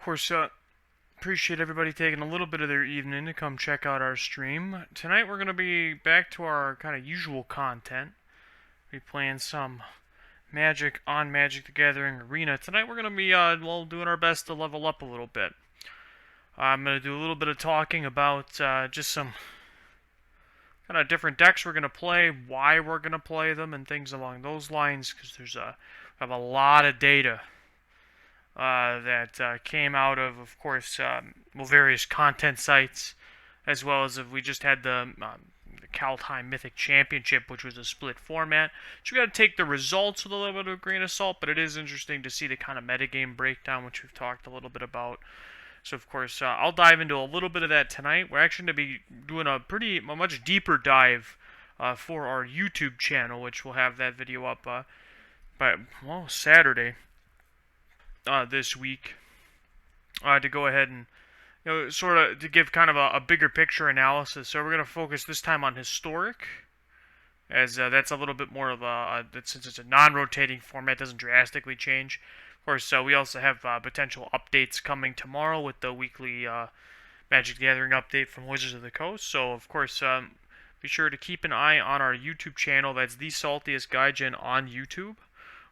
Of course, appreciate everybody taking a little bit of their evening to come check out our stream. Tonight we're going to be back to our kind of usual content. Be playing some Magic on Magic the Gathering Arena. Tonight we're going to be, doing our best to level up a little bit. I'm going to do a little bit of talking about just some kind of different decks we're going to play, why we're going to play them, and things along those lines, because have a lot of data that came out of course, various content sites, as well as if we just had the Kaldheim Mythic Championship, which was a split format. So we got to take the results with a little bit of a grain of salt, but it is interesting to see the kind of metagame breakdown, which we've talked a little bit about. So of course, I'll dive into a little bit of that tonight. We're actually going to be doing a much deeper dive for our YouTube channel, which will have that video up by Saturday this week, to go ahead and sort of to give kind of a bigger picture analysis. So we're going to focus this time on historic, as that's a little bit more of since it's a non-rotating format, doesn't drastically change. Of course, we also have potential updates coming tomorrow with the weekly Magic the Gathering update from Wizards of the Coast. So of course, be sure to keep an eye on our YouTube channel. That's the Saltiest Gaijin on YouTube,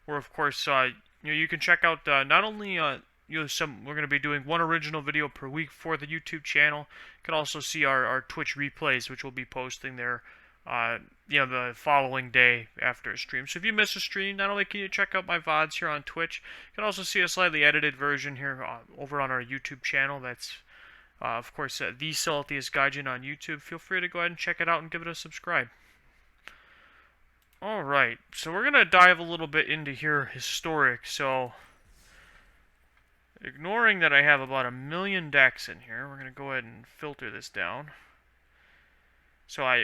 where of course you can check out not only we're going to be doing one original video per week for the YouTube channel. You can also see our Twitch replays, which we'll be posting there the following day after a stream. So if you miss a stream, not only can you check out my VODs here on Twitch, you can also see a slightly edited version here over on our YouTube channel. That's of course the Saltiest Gaijin on YouTube. Feel free to go ahead and check it out and give it a subscribe. Alright, so we're going to dive a little bit into here historic. So ignoring that I have about 1 million decks in here, we're going to go ahead and filter this down. So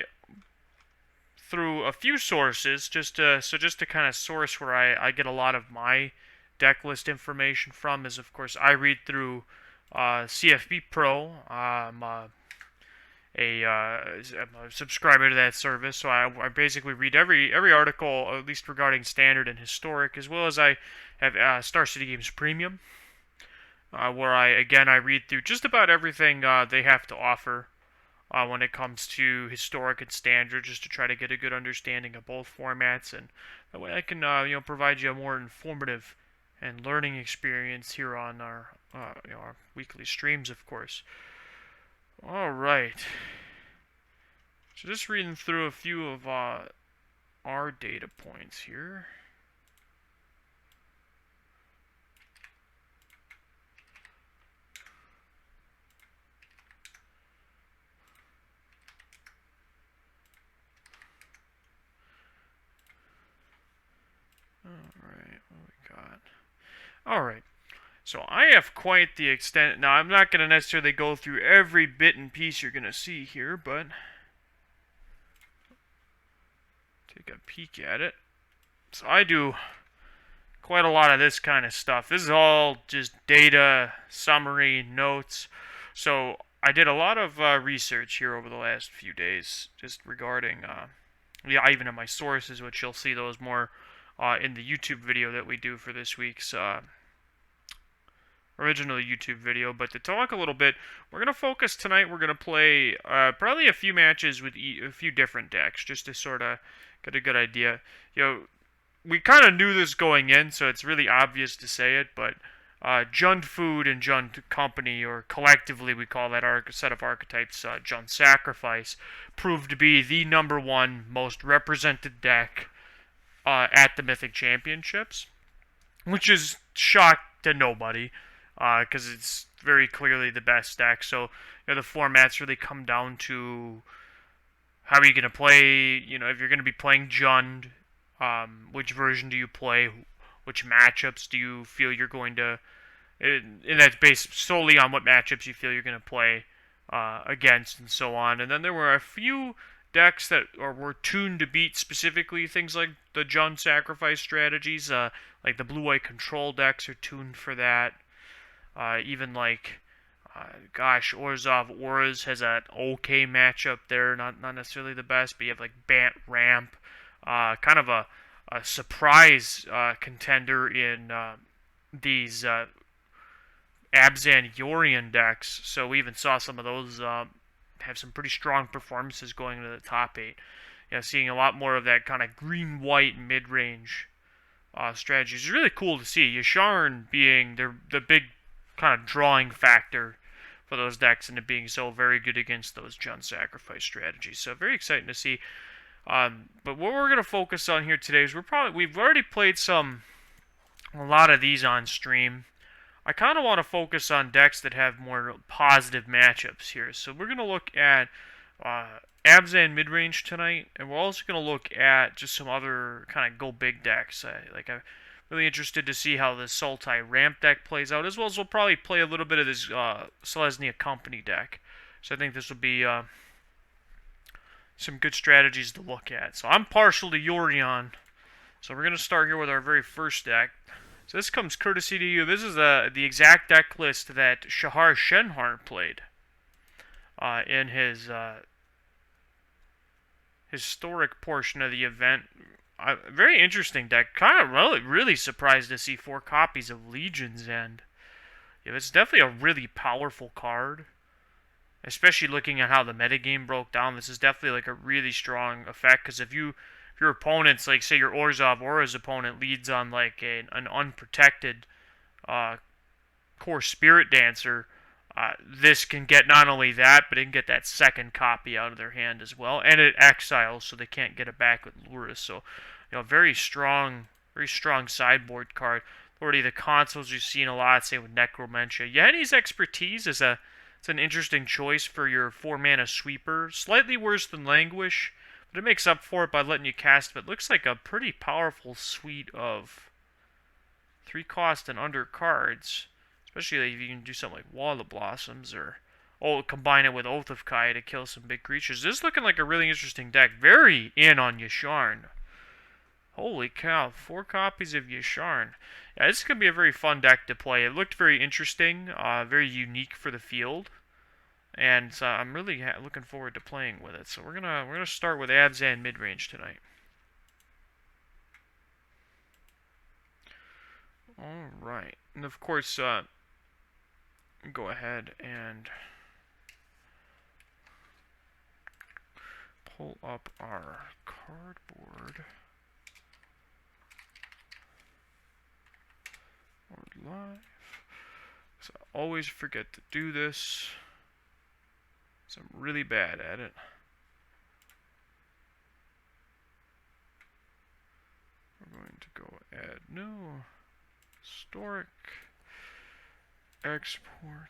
through a few sources, just to kind of source where I get a lot of my deck list information from is, of course, I read through CFB Pro. I'm a subscriber to that service, so I basically read every article, at least regarding standard and historic, as well as I have Star City Games Premium, where I read through just about everything they have to offer when it comes to historic and standard, just to try to get a good understanding of both formats, and that way I can provide you a more informative and learning experience here on our our weekly streams, of course. All right. So just reading through a few of our data points here. Alright, what we got? Alright, so I have quite the extent. Now, I'm not going to necessarily go through every bit and piece you're going to see here, but take a peek at it. So I do quite a lot of this kind of stuff. This is all just data, summary, notes. So I did a lot of research here over the last few days, just regarding, even in my sources, which you'll see those more in the YouTube video that we do for this week's original YouTube video. But to talk a little bit, we're going to focus tonight. We're going to play probably a few matches with a few different decks, just to sort of get a good idea. We kind of knew this going in, so it's really obvious to say it, but Jund Food and Jund Company, or collectively we call that set of archetypes Jund Sacrifice, proved to be the #1 most represented deck at the Mythic Championships, which is shock to nobody, because it's very clearly the best deck. So the formats really come down to how are you going to play. If you're going to be playing Jund, which version do you play? Which matchups do you feel you're going to? And that's based solely on what matchups you feel you're going to play against, and so on. And then there were a few decks that were tuned to beat specifically things like the Jund Sacrifice strategies, like the blue-white control decks are tuned for that. Even like, Orzhov Auras has an okay matchup there, not necessarily the best, but you have like Bant Ramp, kind of a surprise contender in these Abzan Yorion decks. So we even saw some of those have some pretty strong performances going into the top 8. Seeing a lot more of that kind of green-white mid-range strategies. It's really cool to see. Yasharn being the big kind of drawing factor for those decks and it being so very good against those Jund Sacrifice strategies. So very exciting to see. But what we're going to focus on here today is we've already played a lot of these on stream. I kind of want to focus on decks that have more positive matchups here. So we're going to look at Abzan midrange tonight, and we're also going to look at just some other kind of go big decks. I'm really interested to see how the Sultai ramp deck plays out, as well as we'll probably play a little bit of this Selesnya Company deck. So I think this will be some good strategies to look at. So I'm partial to Yorion. So we're going to start here with our very first deck. So this comes courtesy to you. This is the exact deck list that Shahar Shenhar played in his historic portion of the event. Very interesting deck. Kind of really surprised to see 4 copies of Legions, and it's definitely a really powerful card. Especially looking at how the metagame broke down, this is definitely like a really strong effect. Because if your opponent's, like, say your Orzhov Aura's opponent leads on like an unprotected core Spirit Dancer, this can get not only that, but it can get that second copy out of their hand as well, and it exiles, so they can't get it back with Lurrus. So, very strong sideboard card. Already the consoles you've seen a lot, say with Necromentia. Yanni's Expertise is it's an interesting choice for your 4-mana sweeper. Slightly worse than Languish, but it makes up for it by letting you cast. But it looks like a pretty powerful suite of 3-cost and under cards. Especially if you can do something like Wall of Blossoms or combine it with Oath of Kai to kill some big creatures. This is looking like a really interesting deck. Very in on Yasharn. Holy cow, 4 copies of Yasharn. Yeah, this is going to be a very fun deck to play. It looked very interesting, very unique for the field. And I'm really looking forward to playing with it. So we're gonna start with Abzan midrange tonight. All right, and of course, go ahead and pull up our cardboard. We're live. So I always forget to do this. So I'm really bad at it. We're going to go add new historic export.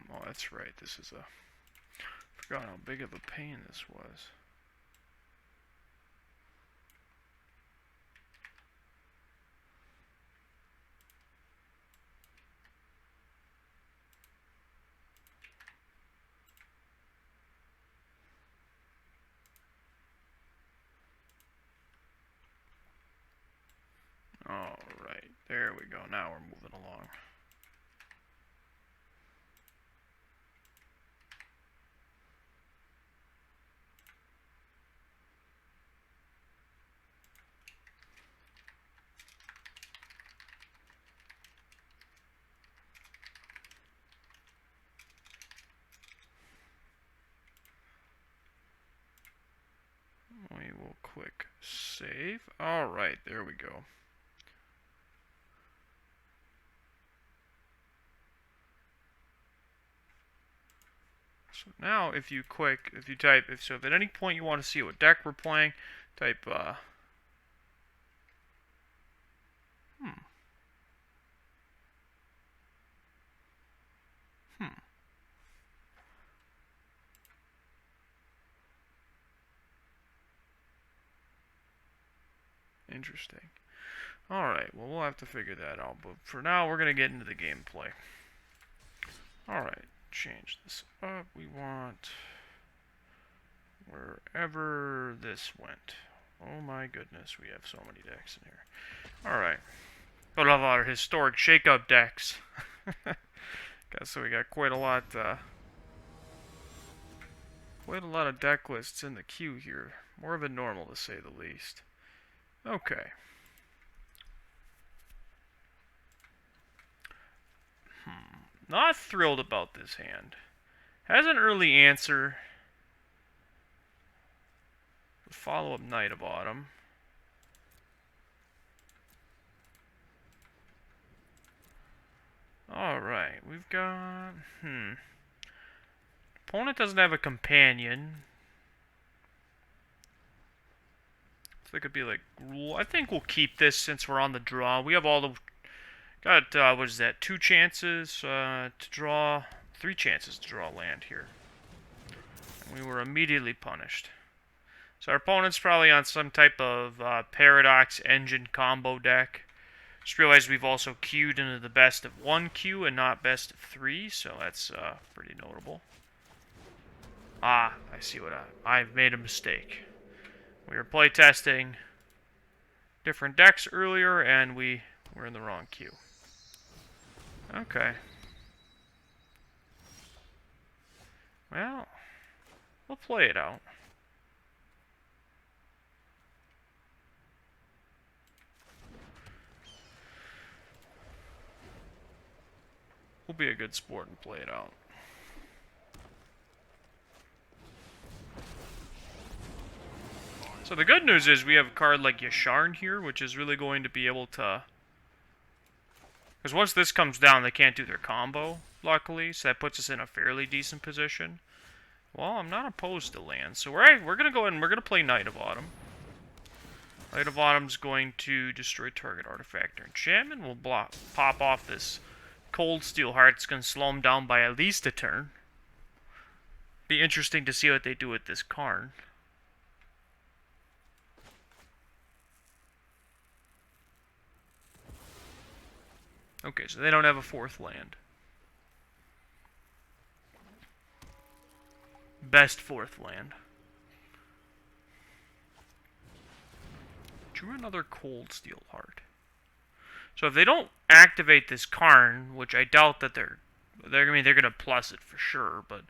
Oh, that's right. This is forgot how big of a pain this was. All right, there we go. Now we're moving along. We will quick save. All right, there we go. So now if you type, if at any point you want to see what deck we're playing, type, Interesting. Alright, well, we'll have to figure that out, but for now, we're going to get into the gameplay. Alright, change this up. We want wherever this went. Oh my goodness, we have so many decks in here. Alright. Go to our historic shakeup decks. So we got quite a lot of deck lists in the queue here. More than normal, to say the least. Okay. Not thrilled about this hand. Has an early answer. Follow-up Knight of Autumn. Alright, we've got... Opponent doesn't have a companion. So it could be like... I think we'll keep this since we're on the draw. We have all the... Got, what is that? 2 chances to draw... 3 chances to draw land here. And we were immediately punished. So our opponent's probably on some type of Paradox Engine combo deck. Just realized we've also queued into the best of 1 queue and not best of 3, so that's pretty notable. Ah, I see what I've made a mistake. We were playtesting different decks earlier, and we were in the wrong queue. Okay. Well, we'll play it out. We'll be a good sport and play it out. So the good news is we have a card like Yasharn here, which is really going to be able to... Because once this comes down, they can't do their combo, luckily, so that puts us in a fairly decent position. Well, I'm not opposed to land, so we're going to go ahead and we're going to play Knight of Autumn. Knight of Autumn's going to destroy target artifact or enchantment. We'll pop off this Cold Steel Heart. It's going to slow them down by at least a turn. Be interesting to see what they do with this Karn. Okay, so they don't have a 4th land. Best 4th land. Drew another Cold Steel Heart. So if they don't activate this Karn, which I doubt that they're gonna plus it for sure, but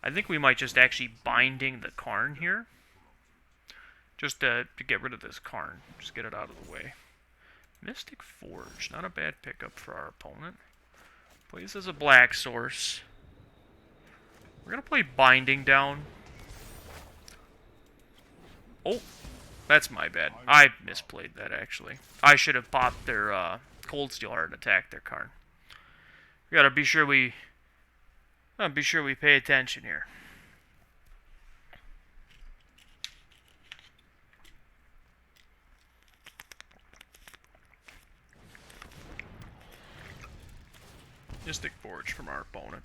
I think we might just actually binding the Karn here. Just to get rid of this Karn. Just get it out of the way. Mystic Forge, not a bad pickup for our opponent. Plays as a black source. We're gonna play Binding down. Oh, that's my bad. I misplayed that, actually. I should have popped their Cold Steel Heart and attacked their Karn. We gotta be sure we pay attention here. Mystic Forge from our opponent.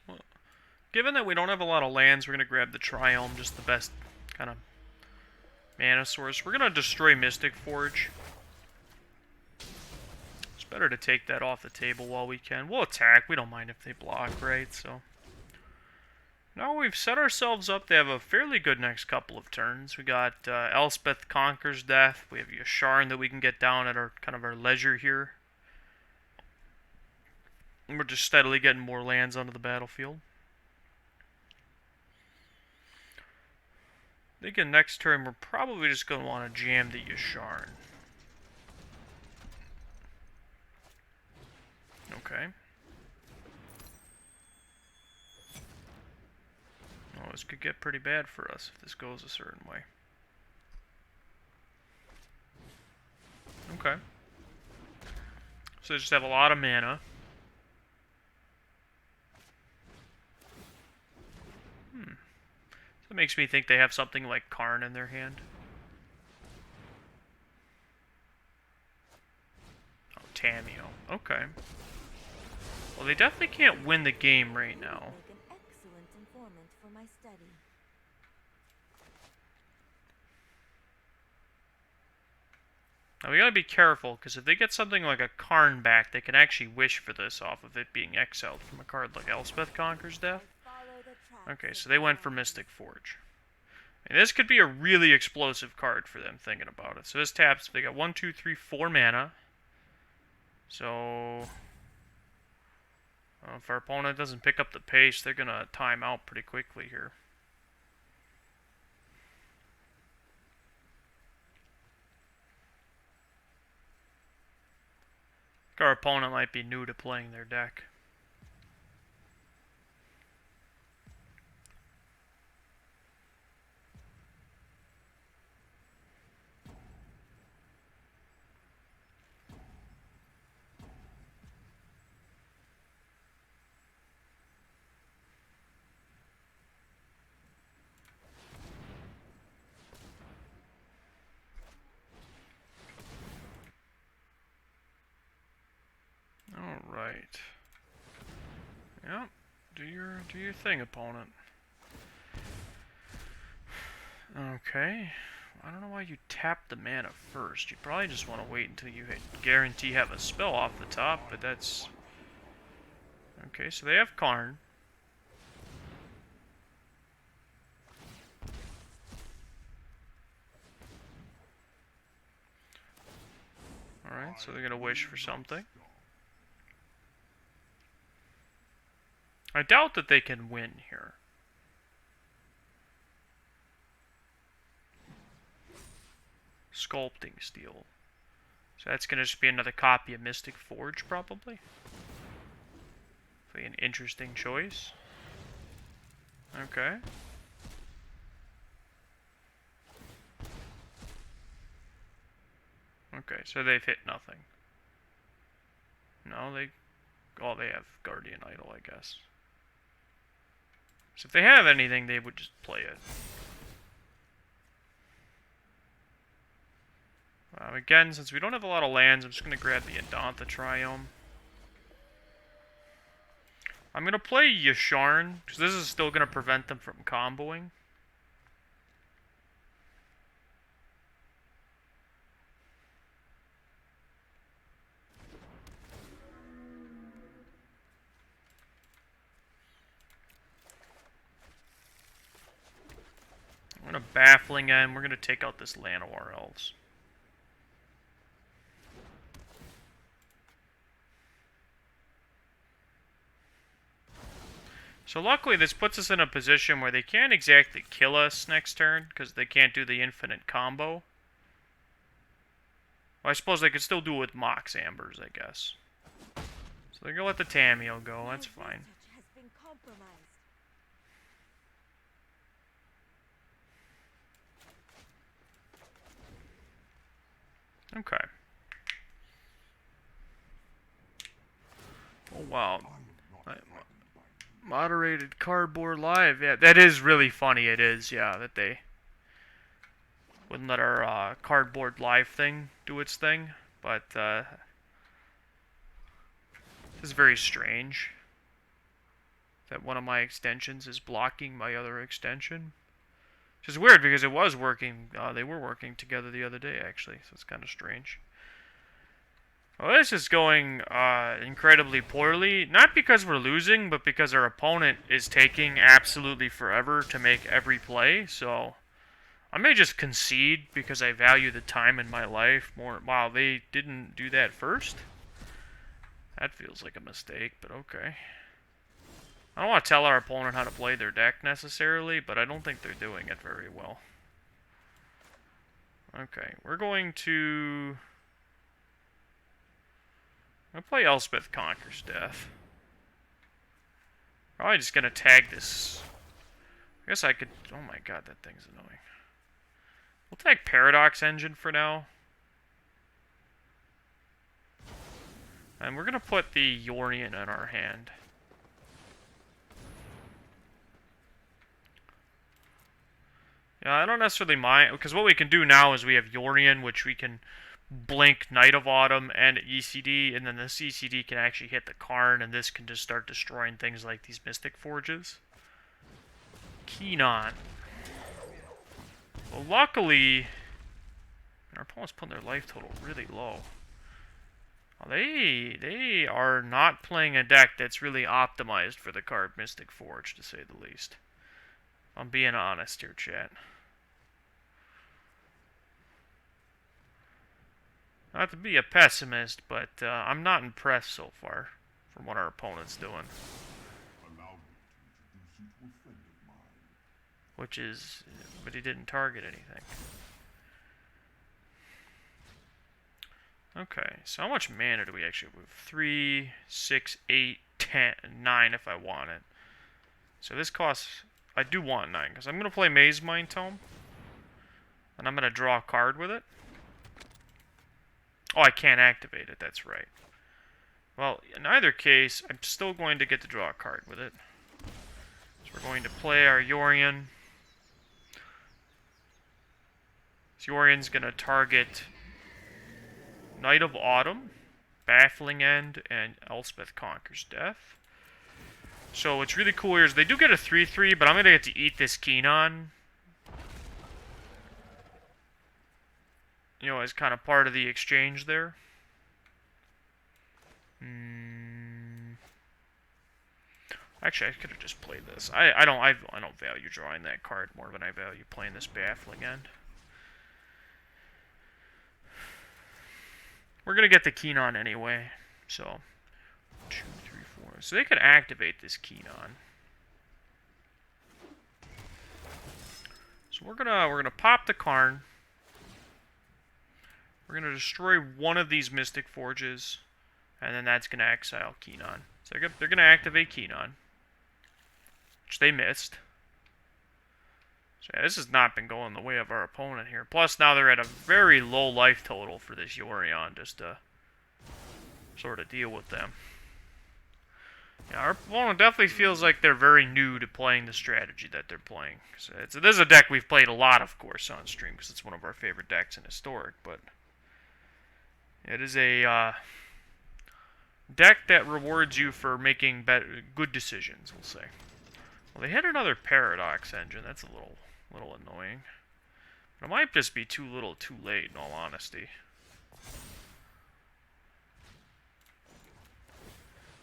Well, given that we don't have a lot of lands, we're going to grab the Triome, just the best kind of mana source. We're going to destroy Mystic Forge. It's better to take that off the table while we can. We'll attack. We don't mind if they block, right? So now we've set ourselves up to have a fairly good next couple of turns. We got Elspeth Conquers Death. We have Yasharn that we can get down at our leisure here. And we're just steadily getting more lands onto the battlefield. I think next turn we're probably just going to want to jam the Yasharn. Okay. Oh, this could get pretty bad for us if this goes a certain way. Okay. So they just have a lot of mana. That makes me think they have something like Karn in their hand. Oh, Tameo. Okay. Well, they definitely can't win the game right now. Now we gotta be careful, because if they get something like a Karn back, they can actually wish for this off of it being exiled from a card like Elspeth Conquers Death. Okay, so they went for Mystic Forge. And this could be a really explosive card for them, thinking about it. So this taps, they got 1, 2, 3, 4 mana. So if our opponent doesn't pick up the pace, they're gonna time out pretty quickly here. Our opponent might be new to playing their deck. Alright. Yep. Do your thing, opponent. Okay. I don't know why you tapped the mana first. You probably just want to wait until you guarantee have a spell off the top, but that's... Okay, so they have Karn. Alright, so they're gonna wish for something. I doubt that they can win here. Sculpting Steel. So that's gonna just be another copy of Mystic Forge, probably. An interesting choice. Okay. Okay, so they've hit nothing. No, they have Guardian Idol, I guess. So if they have anything, they would just play it. Again, since we don't have a lot of lands, I'm just going to grab the Adantha Triome. I'm going to play Yasharn, because this is still going to prevent them from comboing. I'm going to Baffling End. We're going to take out this Llanowar Elves. So luckily this puts us in a position where they can't exactly kill us next turn, because they can't do the infinite combo. Well, I suppose they could still do it with Mox Ambers, I guess. So they're going to let the Tamiyo go, that's fine. Okay. Oh wow. Moderated Cardboard Live. Yeah, that is really funny. It is, yeah, that they wouldn't let our Cardboard Live thing do its thing. But this is very strange that one of my extensions is blocking my other extension. Which is weird because it was working. They were working together the other day, actually, so it's kind of strange. Well, this is going incredibly poorly, not because we're losing, but because our opponent is taking absolutely forever to make every play, so I may just concede because I value the time in my life more. Wow, they didn't do that first? That feels like a mistake, but okay. I don't want to tell our opponent how to play their deck necessarily, but I don't think they're doing it very well. Okay, we're going to... I'm going to play Elspeth Conquers Death. Probably just going to tag this. I guess I could... Oh my god, that thing's annoying. We'll tag Paradox Engine for now. And we're going to put the Yorion in our hand. Yeah, I don't necessarily mind, because what we can do now is we have Yorion, which we can blink Night of Autumn and ECD, and then this ECD can actually hit the Karn, and this can just start destroying things like these Mystic Forges. Keenon. Well, luckily, our opponent's putting their life total really low. Well, they are not playing a deck that's really optimized for the card Mystic Forge, to say the least. I'm being honest here, chat. Not to be a pessimist, but I'm not impressed so far from what our opponent's doing. Which is, but he didn't target anything. Okay, so how much mana do we actually have? 3, 6, 8, 10, 9 if I want it. So this costs, I do want 9, because I'm going to play Maze Mind Tome. And I'm going to draw a card with it. Oh, I can't activate it, that's right. Well, in either case, I'm still going to get to draw a card with it. So we're going to play our Yorion. So Yorion's going to target Knight of Autumn, Baffling End, and Elspeth Conquers Death. So what's really cool here is they do get a 3/3, but I'm going to get to eat this Keenon. You know, as kind of part of the exchange there. Actually, I could have just played this. I don't value drawing that card more than I value playing this Baffling End. We're gonna get the Keenon anyway, so 2, 3, 4. So they could activate this Keenon. So we're gonna pop the Karn. We're going to destroy one of these Mystic Forges, and then that's going to exile Keenon. So they're going to activate Keenon, which they missed. So yeah, this has not been going the way of our opponent here. Plus, now they're at a very low life total for this Yorion, just to sort of deal with them. Yeah, our opponent definitely feels like they're very new to playing the strategy that they're playing. So this is a deck we've played a lot, of course, on stream, because it's one of our favorite decks in Historic, but it is a deck that rewards you for making good decisions, we'll say. Well, they hit another Paradox Engine. That's a little annoying. But it might just be too little too late, in all honesty.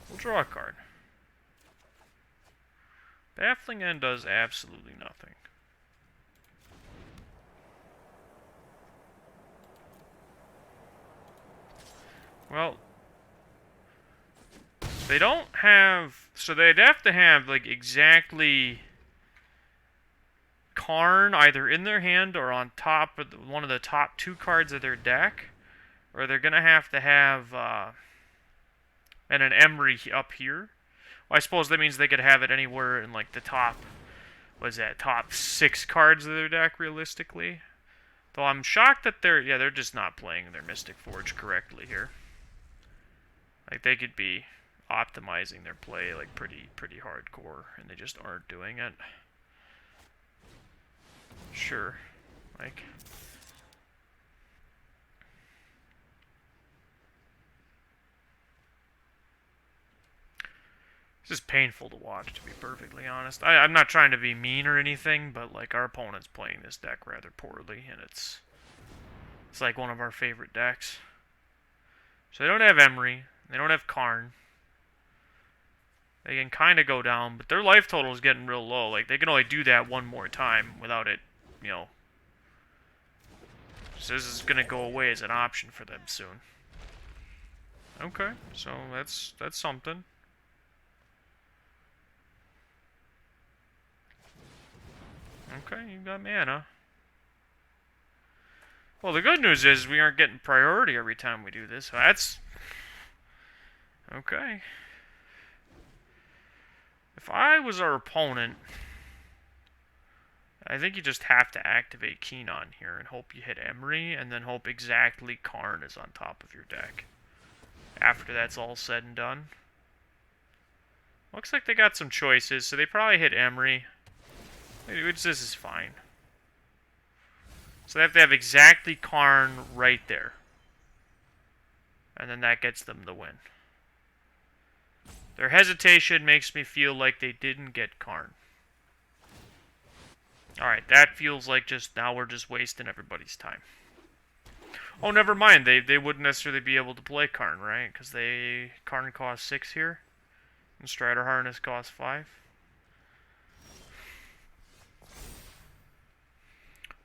We'll draw a card. Baffling End does absolutely nothing. Well, they don't have, so they'd have to have like exactly Karn either in their hand or on top of one of the top 2 cards of their deck, or they're gonna have to have and an Emery up here. Well, I suppose that means they could have it anywhere in like the top, what is that, top 6 cards of their deck realistically. Though I'm shocked that they're just not playing their Mystic Forge correctly here. Like, they could be optimizing their play, like, pretty hardcore, and they just aren't doing it. Sure. Like, this is painful to watch, to be perfectly honest. I'm not trying to be mean or anything, but, like, our opponent's playing this deck rather poorly, and it's like one of our favorite decks. So they don't have Emery. They don't have Karn. They can kind of go down, but their life total is getting real low. Like, they can only do that one more time without it, you know. So this is going to go away as an option for them soon. Okay, so that's something. Okay, you got mana. Well, the good news is we aren't getting priority every time we do this. So that's okay. If I was our opponent, I think you just have to activate Keenon here and hope you hit Emery, and then hope exactly Karn is on top of your deck after that's all said and done. Looks like they got some choices, so they probably hit Emery, which this is fine. So they have to have exactly Karn right there, and then that gets them the win. Their hesitation makes me feel like they didn't get Karn. Alright, that feels like just now we're just wasting everybody's time. Oh, never mind. They wouldn't necessarily be able to play Karn, right? Because Karn costs 6 here, and Strider Harness costs 5.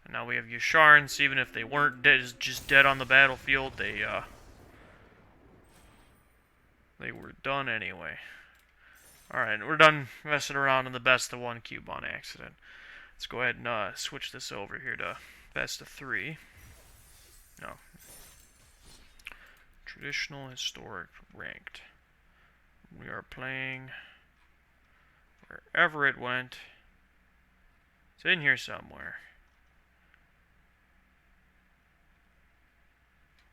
And now we have Yasharns. Even if they weren't just dead on the battlefield, they were done anyway. Alright, we're done messing around in the best of 1 cube on accident. Let's go ahead and switch this over here to best of 3. No. Traditional, historic, ranked. We are playing wherever it went. It's in here somewhere.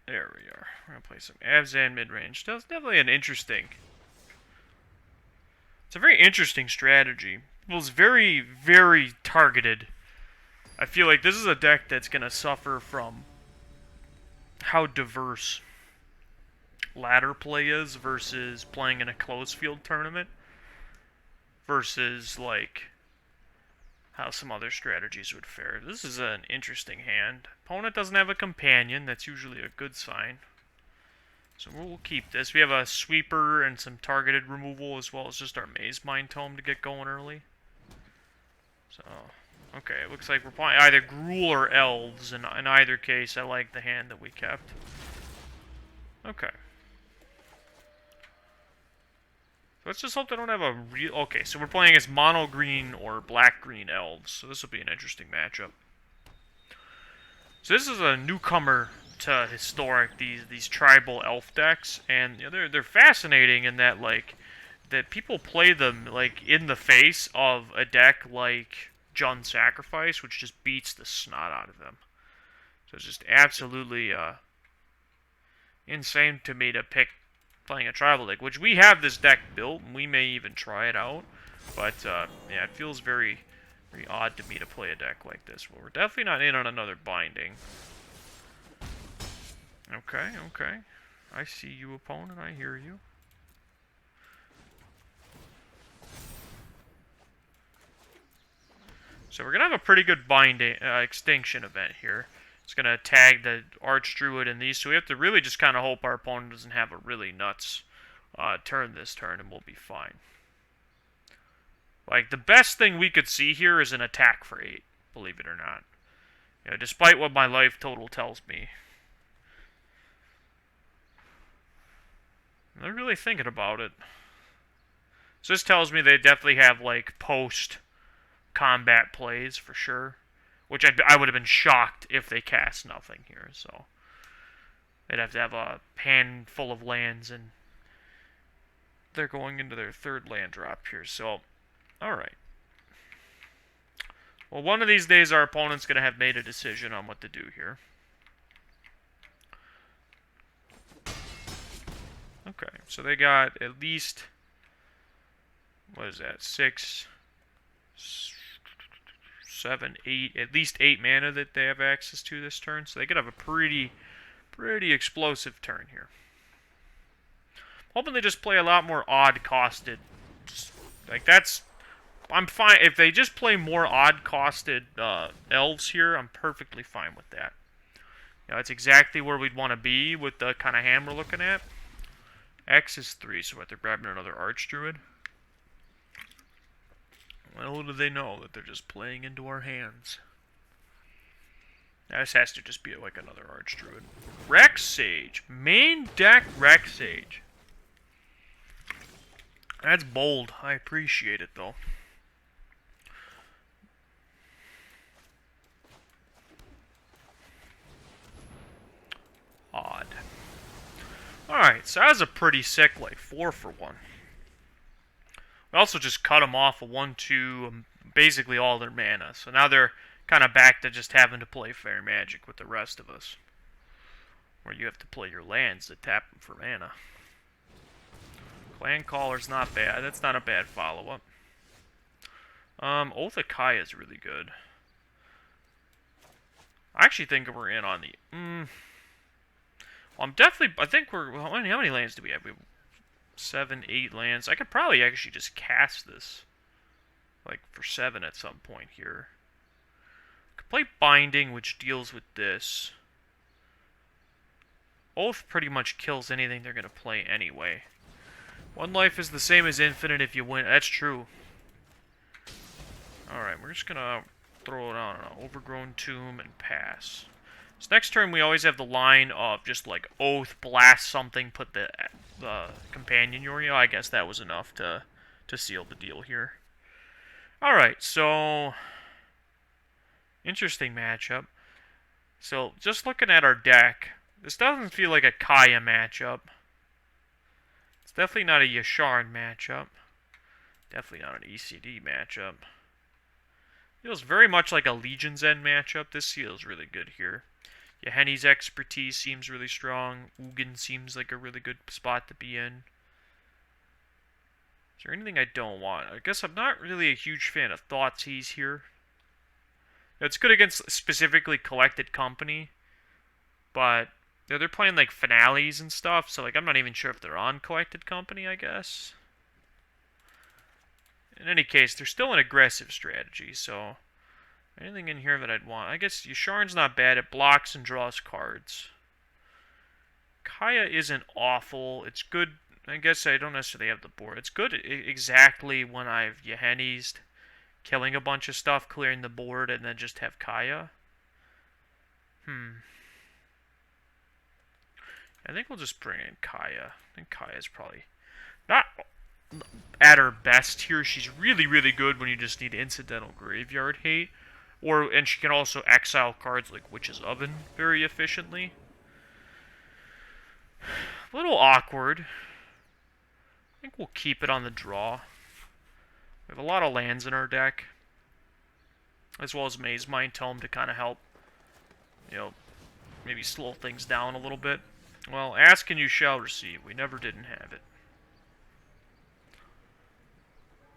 There we are. We're going to play some Abzan mid-range. That's definitely an interesting... It's a very interesting strategy. It was very, very targeted. I feel like this is a deck that's going to suffer from how diverse ladder play is versus playing in a closed field tournament versus, like, how some other strategies would fare. This is an interesting hand. Opponent doesn't have a companion. That's usually a good sign. So we'll keep this. We have a sweeper and some targeted removal as well as just our Maze Mind Tome to get going early. So, okay, it looks like we're playing either Gruul or Elves. In either case, I like the hand that we kept. Okay. Let's just hope they don't have a real... Okay, so we're playing as mono-green or black-green Elves. So this will be an interesting matchup. So this is a newcomer to historic, these tribal elf decks, and you know, they're fascinating in that, like, that people play them like in the face of a deck like Jund Sacrifice, which just beats the snot out of them. So it's just absolutely insane to me to pick playing a tribal deck, which we have this deck built, and we may even try it out. But yeah, it feels very, very odd to me to play a deck like this. Well, we're definitely not in on another binding. Okay, okay. I see you, opponent. I hear you. So we're going to have a pretty good binding extinction event here. It's going to tag the Archdruid in these, so we have to really just kind of hope our opponent doesn't have a really nuts turn this turn, and we'll be fine. Like, the best thing we could see here is an attack for 8, believe it or not. You know, despite what my life total tells me. They're really thinking about it. So this tells me they definitely have, like, post-combat plays for sure. Which I would have been shocked if they cast nothing here. So they'd have to have a hand full of lands, and they're going into their third land drop here. So, alright. Well, one of these days our opponent's going to have made a decision on what to do here. Okay, so they got at least, what is that, 6, 7, 8, at least 8 mana that they have access to this turn. So they could have a pretty explosive turn here. Hoping they just play a lot more odd-costed. Like, that's... I'm fine. If they just play more odd-costed elves here, I'm perfectly fine with that. You know, that's exactly where we'd want to be with the kind of hand we're looking at. X is 3, so what, they're grabbing another Archdruid? Little do they know that they're just playing into our hands. Now, this has to just be like another Archdruid. Rex Sage. Main deck Rex Sage. That's bold. I appreciate it, though. Odd. Alright, so that was a pretty sick, like, 4-for-1. We also just cut them off a 1-2, basically all their mana. So now they're kind of back to just having to play Fair Magic with the rest of us. Where you have to play your lands to tap them for mana. Clan Caller's not bad. That's not a bad follow-up. Oath of Kai is really good. I actually think we're in on the... Well, I'm definitely... I think we're... How many lands do we have? We have 7, 8 lands. I could probably actually just cast this, like, for 7 at some point here. Could play Binding, which deals with this. Oath pretty much kills anything they're going to play anyway. One life is the same as infinite if you win. That's true. Alright, we're just going to throw it on an Overgrown Tomb and pass. So next turn we always have the line of just like Oath, blast something, put the companion Yorio. I guess that was enough to seal the deal here. Alright, so interesting matchup. So just looking at our deck, this doesn't feel like a Kaya matchup. It's definitely not a Yasharn matchup. Definitely not an ECD matchup. Feels very much like a Legion's End matchup. This feels really good here. Yahenni's expertise seems really strong. Ugin seems like a really good spot to be in. Is there anything I don't want? I guess I'm not really a huge fan of Thoughtseize here. It's good against specifically Collected Company, but they're playing like finales and stuff, so like I'm not even sure if they're on Collected Company, I guess. In any case, they're still an aggressive strategy, so anything in here that I'd want? I guess Yasharn's not bad. It blocks and draws cards. Kaya isn't awful. It's good. I guess I don't necessarily have the board. It's good exactly when I've Yahenni'd, killing a bunch of stuff, clearing the board, and then just have Kaya. I think we'll just bring in Kaya. I think Kaya's probably not at her best here. She's really, really good when you just need incidental graveyard hate. And she can also exile cards like Witch's Oven very efficiently. A little awkward. I think we'll keep it on the draw. We have a lot of lands in our deck, as well as Maze Mind Tome to kind of help, maybe slow things down a little bit. Well, ask and you shall receive. We never didn't have it.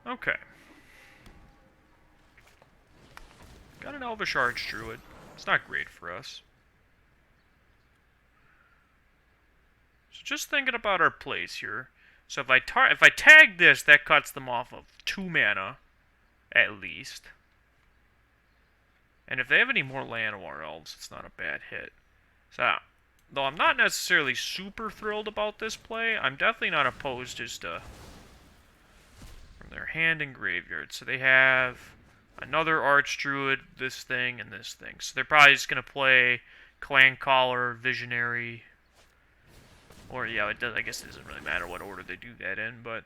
Okay. Got an Elvish Archdruid. It's not great for us. So just thinking about our plays here. So if I tag this, that cuts them off of 2 mana, at least. And if they have any more Llanowar Elves, it's not a bad hit. So, though I'm not necessarily super thrilled about this play, I'm definitely not opposed just to from their hand and graveyard. So they have another Archdruid, this thing, and this thing. So they're probably just going to play Clan Caller, Visionary. Or, yeah, it does. I guess it doesn't really matter what order they do that in, but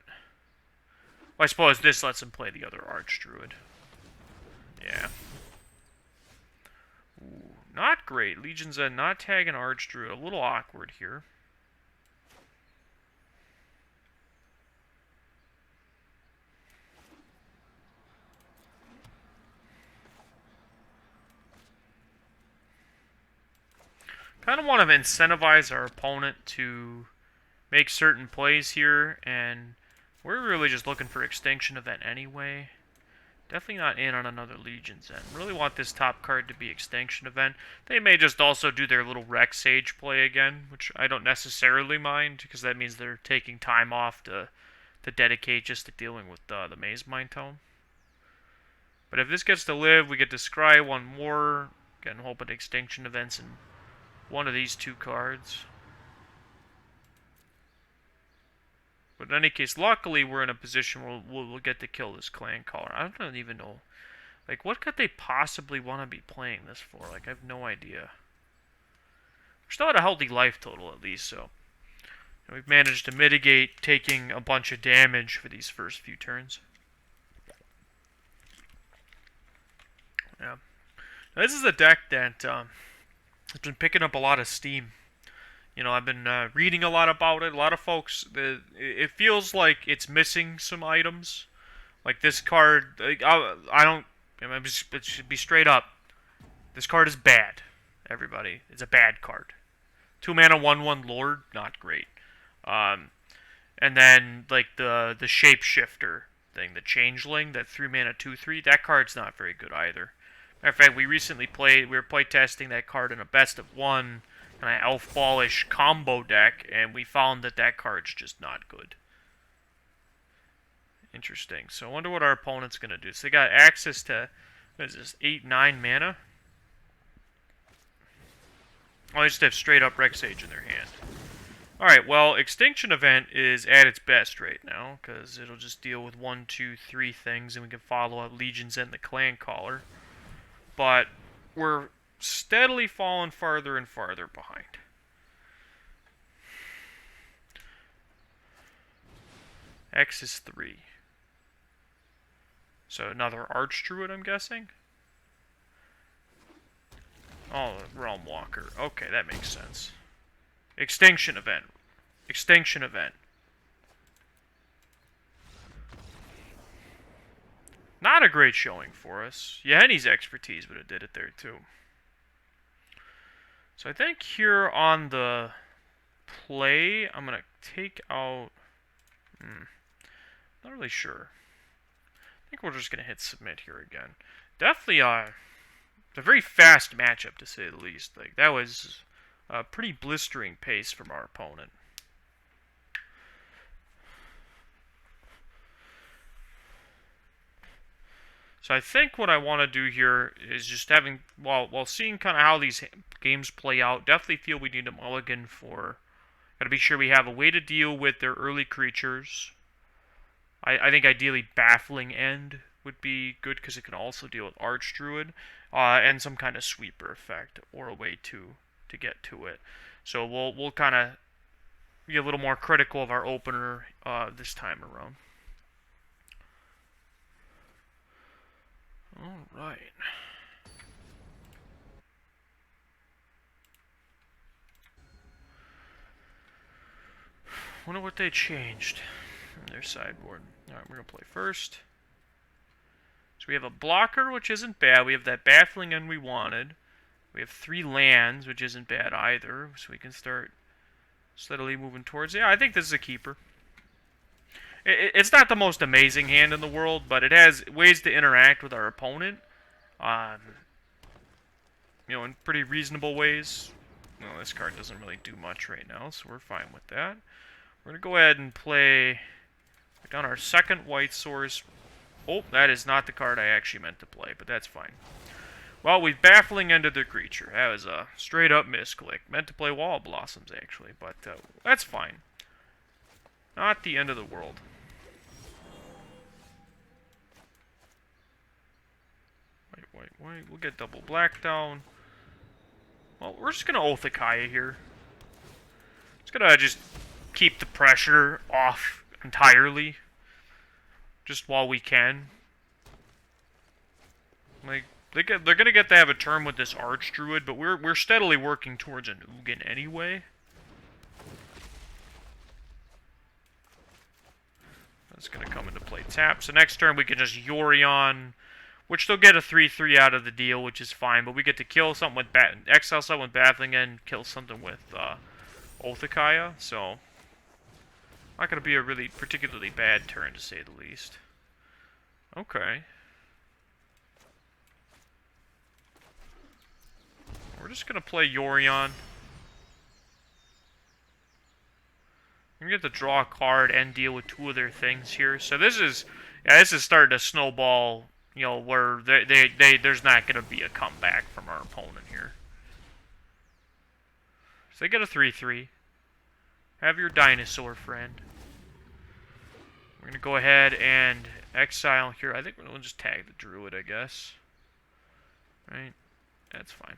well, I suppose this lets them play the other Archdruid. Yeah. Ooh, not great. Legion's End not tagging Archdruid. A little awkward here. Kind of want to incentivize our opponent to make certain plays here, and we're really just looking for Extinction Event anyway. Definitely not in on another Legion's End. Really want this top card to be Extinction Event. They may just also do their little Rex Sage play again, which I don't necessarily mind, because that means they're taking time off to dedicate just to dealing with the Maze Mind Tome. But if this gets to live, we get to scry one more. Again, hoping Extinction Events and one of these 2 cards. But in any case, luckily we're in a position where we'll get to kill this Clan Caller. I don't even know. Like, what could they possibly want to be playing this for? Like, I have no idea. We're still at a healthy life total, at least, so we've managed to mitigate taking a bunch of damage for these first few turns. Yeah. Now, this is a deck that it's been picking up a lot of steam. I've been reading a lot about it. A lot of folks, it feels like it's missing some items. Like this card, it should be straight up. This card is bad, everybody. It's a bad card. 2 mana, 1/1 Lord, not great. And then, like, the Shapeshifter thing, the Changeling, that 3 mana, 2/3, that card's not very good either. Matter of fact, we were playtesting that card in a best of 1 in an Elf Ballish combo deck, and we found that card's just not good. Interesting. So I wonder what our opponent's going to do. So they got access to, what is this, 8, 9 mana? Oh, they just have straight up Rec Sage in their hand. Alright, well, Extinction Event is at its best right now, because it'll just deal with 1, 2, 3 things, and we can follow up Legion's End the Clan Caller. But we're steadily falling farther and farther behind. X is 3. So another Archdruid, I'm guessing? Oh, Realm Walker. Okay, that makes sense. Extinction Event. Extinction Event. Not a great showing for us. Yenny's expertise would have did it there too. So I think here on the play, I'm going to take out... not really sure. I think we're just going to hit submit here again. Definitely a very fast matchup, to say the least. Like, that was a pretty blistering pace from our opponent. So I think what I want to do here is just having, while seeing kind of how these games play out, definitely feel we need a mulligan for, gotta be sure we have a way to deal with their early creatures. I think ideally Baffling End would be good because it can also deal with Archdruid, and some kind of sweeper effect or a way to get to it. So we'll kind of be a little more critical of our opener this time around. All right. Wonder what they changed in their sideboard. Alright, we're going to play first. So we have a blocker, which isn't bad. We have that Baffling End we wanted. We have 3 lands, which isn't bad either. So we can start steadily moving towards it. Yeah, I think this is a keeper. It's not the most amazing hand in the world, but it has ways to interact with our opponent. In pretty reasonable ways. No, this card doesn't really do much right now, so we're fine with that. We're going to go ahead and play down our second white source. Oh, that is not the card I actually meant to play, but that's fine. Well, we've Baffling Ended the creature. That was a straight-up misclick. Meant to play Wall of Blossoms, actually, but that's fine. Not the end of the world. White. We'll get double black down. Well, we're just going to Oathakaya here. Just going to just keep the pressure off entirely. Just while we can. Like, they're going to get to have a turn with this Archdruid, but we're steadily working towards an Ugin anyway. That's going to come into play tap. So next turn we can just Yorion, which they'll get a 3/3 out of the deal, which is fine. But we get to kill something with exile something with Baffling End, kill something with Oathakaya. So not going to be a really particularly bad turn, to say the least. Okay. We're just going to play Yorion. We're going to get to draw a card and deal with 2 of their things here. So this is starting to snowball, where there's not going to be a comeback from our opponent here. So they get a 3/3. Have your dinosaur friend. We're going to go ahead and exile here. I think we'll just tag the Druid, I guess. Right? That's fine.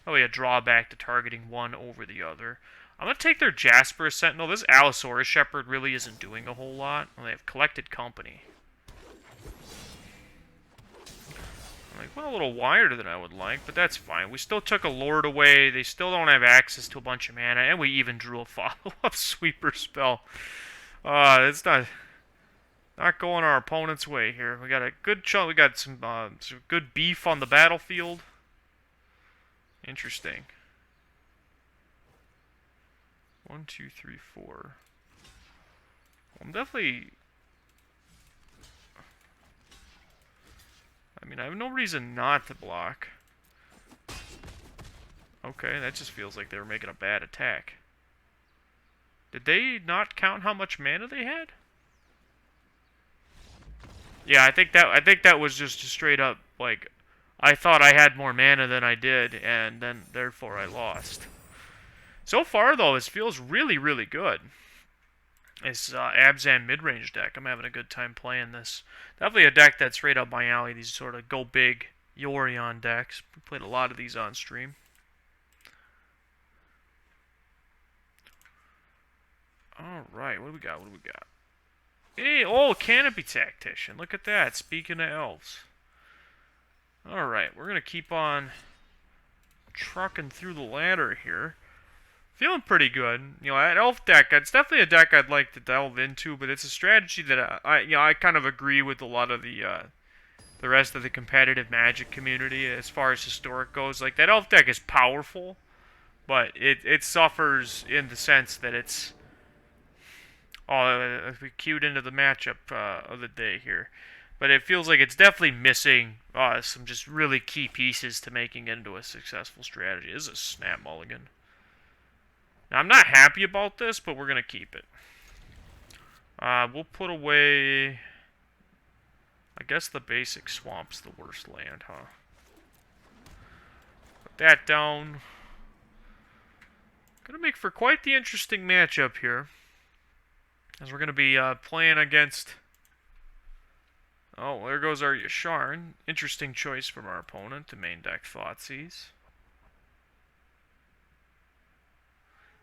Oh yeah, drawback to targeting one over the other. I'm going to take their Jasper Sentinel. This Allosaurus Shepherd really isn't doing a whole lot. Well, they have Collected Company. Went a little wider than I would like, but that's fine. We still took a Lord away. They still don't have access to a bunch of mana, and we even drew a follow-up sweeper spell. It's not going our opponent's way here. We got a good chunk. We got some good beef on the battlefield. Interesting. 1, 2, 3, 4. I'm definitely... I have no reason not to block. Okay, that just feels like they were making a bad attack. Did they not count how much mana they had? Yeah, I think that was just a straight up, like, I thought I had more mana than I did, and then therefore I lost. So far, though, this feels really, really good. This Abzan mid-range deck, I'm having a good time playing this. Definitely a deck that's right up my alley, these sort of go big Yorion decks. We played a lot of these on stream. Alright, what do we got? What do we got? Hey, oh, Canopy Tactician. Look at that. Speaking of elves. Alright, we're going to keep on trucking through the ladder here. Feeling pretty good. You know, that elf deck, it's definitely a deck I'd like to delve into, but it's a strategy that I kind of agree with a lot of the rest of the competitive Magic community as far as historic goes. Like, that elf deck is powerful, but it suffers in the sense that it's... Oh, we queued into the matchup of the day here. But it feels like it's definitely missing some just really key pieces to making it into a successful strategy. This is a snap mulligan. Now, I'm not happy about this, but we're going to keep it. We'll put away... I guess the basic swamp's the worst land, huh? Put that down. Going to make for quite the interesting matchup here. As we're going to be playing against... Oh, there goes our Yasharn. Interesting choice from our opponent to main deck Thoughtseize.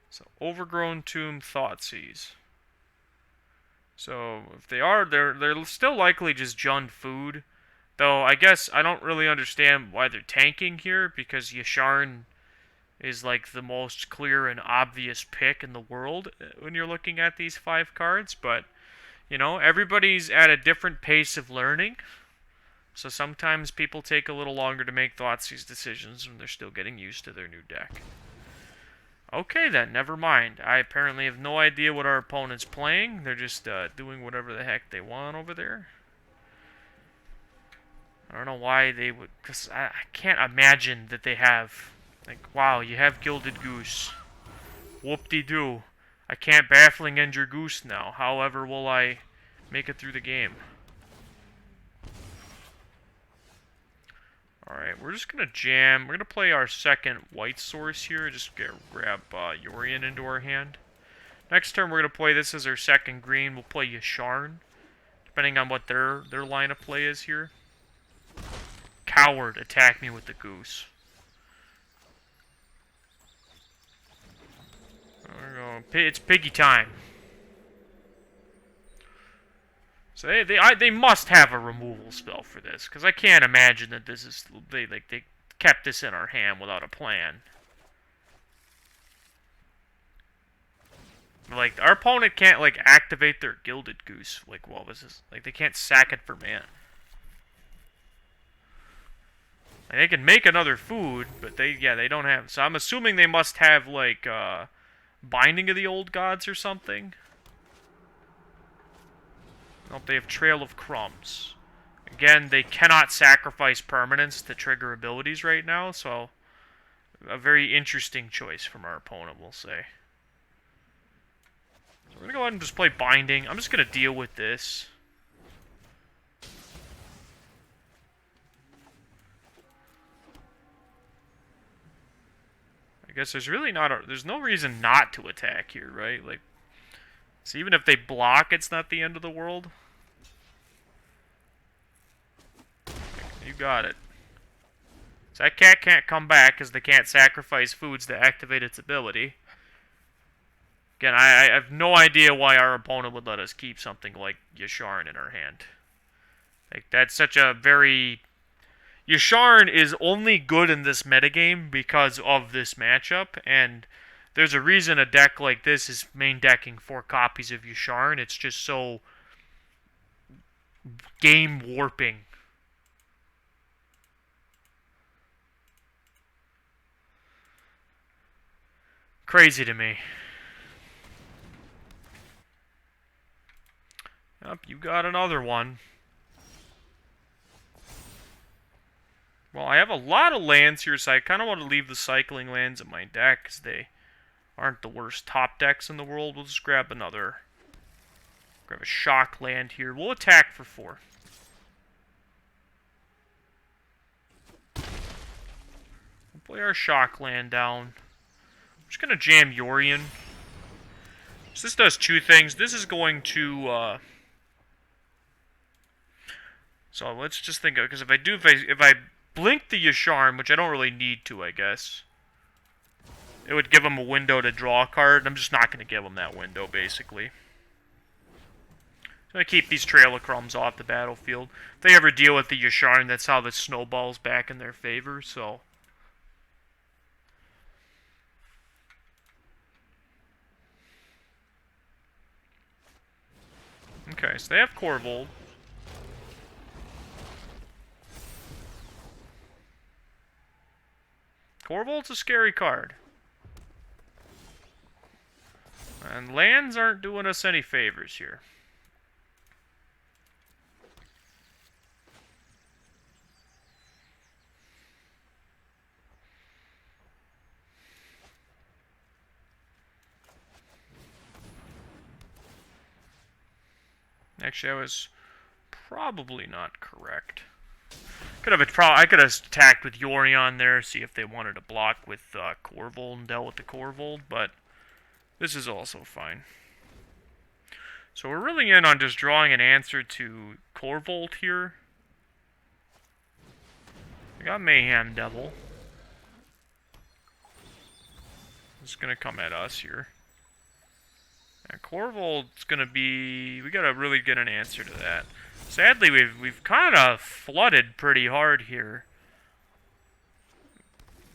So, Overgrown Tomb, Thoughtseize. So, if they are, they're still likely just Jund food. Though, I guess I don't really understand why they're tanking here, because Yasharn is like the most clear and obvious pick in the world when you're looking at these 5 cards, but you know, everybody's at a different pace of learning, so sometimes people take a little longer to make Thoughtseize decisions when they're still getting used to their new deck. Okay then, never mind. I apparently have no idea what our opponent's playing. They're just doing whatever the heck they want over there. I don't know why they would, because I can't imagine that they have... Like, wow, you have Gilded Goose. Whoop-de-doo. I can't Baffling End your Goose now. However will I make it through the game? Alright, we're just going to jam. We're going to play our second white source here. Just grab Yorion into our hand. Next turn, we're going to play this as our second green. We'll play Yasharn, depending on what their line of play is here. Coward, attack me with the goose. It's piggy time. So they must have a removal spell for this, because I can't imagine that this is they kept this in our hand without a plan. Like, our opponent can't like activate their Gilded Goose. Like, what was this? Like, they can't sack it for mana. Like, they can make another food, but they don't have. So I'm assuming they must have like Binding of the Old Gods or something. Nope, they have Trail of Crumbs. Again, they cannot sacrifice permanents to trigger abilities right now, so a very interesting choice from our opponent, we'll say. So we're going to go ahead and just play Binding. I'm just going to deal with this. I guess there's really there's no reason not to attack here, right? Like, so even if they block, it's not the end of the world. You got it. So that cat can't come back because they can't sacrifice foods to activate its ability. Again, I have no idea why our opponent would let us keep something like Yasharn in our hand. Like, that's such a very... Yasharn is only good in this metagame because of this matchup, and there's a reason a deck like this is main decking 4 copies of Yasharn. It's just so game warping. Crazy to me. Yep, you got another one. Well, I have a lot of lands here, so I kind of want to leave the cycling lands in my deck, because they aren't the worst top decks in the world. We'll just grab another. Grab a shock land here. We'll attack for 4. Play our shock land down. I'm just gonna jam Yorion. So this does two things. This is going to so let's just think of, because if I blink the Yasharn, which I don't really need to, I guess, it would give him a window to draw a card. I'm just not going to give him that window, basically. So I keep these Trail of Crumbs off the battlefield. If they ever deal with the Yasharn, that's how this snowballs back in their favor, so. Okay, so they have Korvold. Korvold's a scary card. And lands aren't doing us any favors here. Actually, I was probably not correct. I could have attacked with Yorion there, see if they wanted to block with Korvold and dealt with the Korvold, but this is also fine. So we're really in on just drawing an answer to Korvold here. I got Mayhem Devil. It's gonna come at us here. And Korvold's gonna be... we gotta really get an answer to that. Sadly, we've kind of flooded pretty hard here.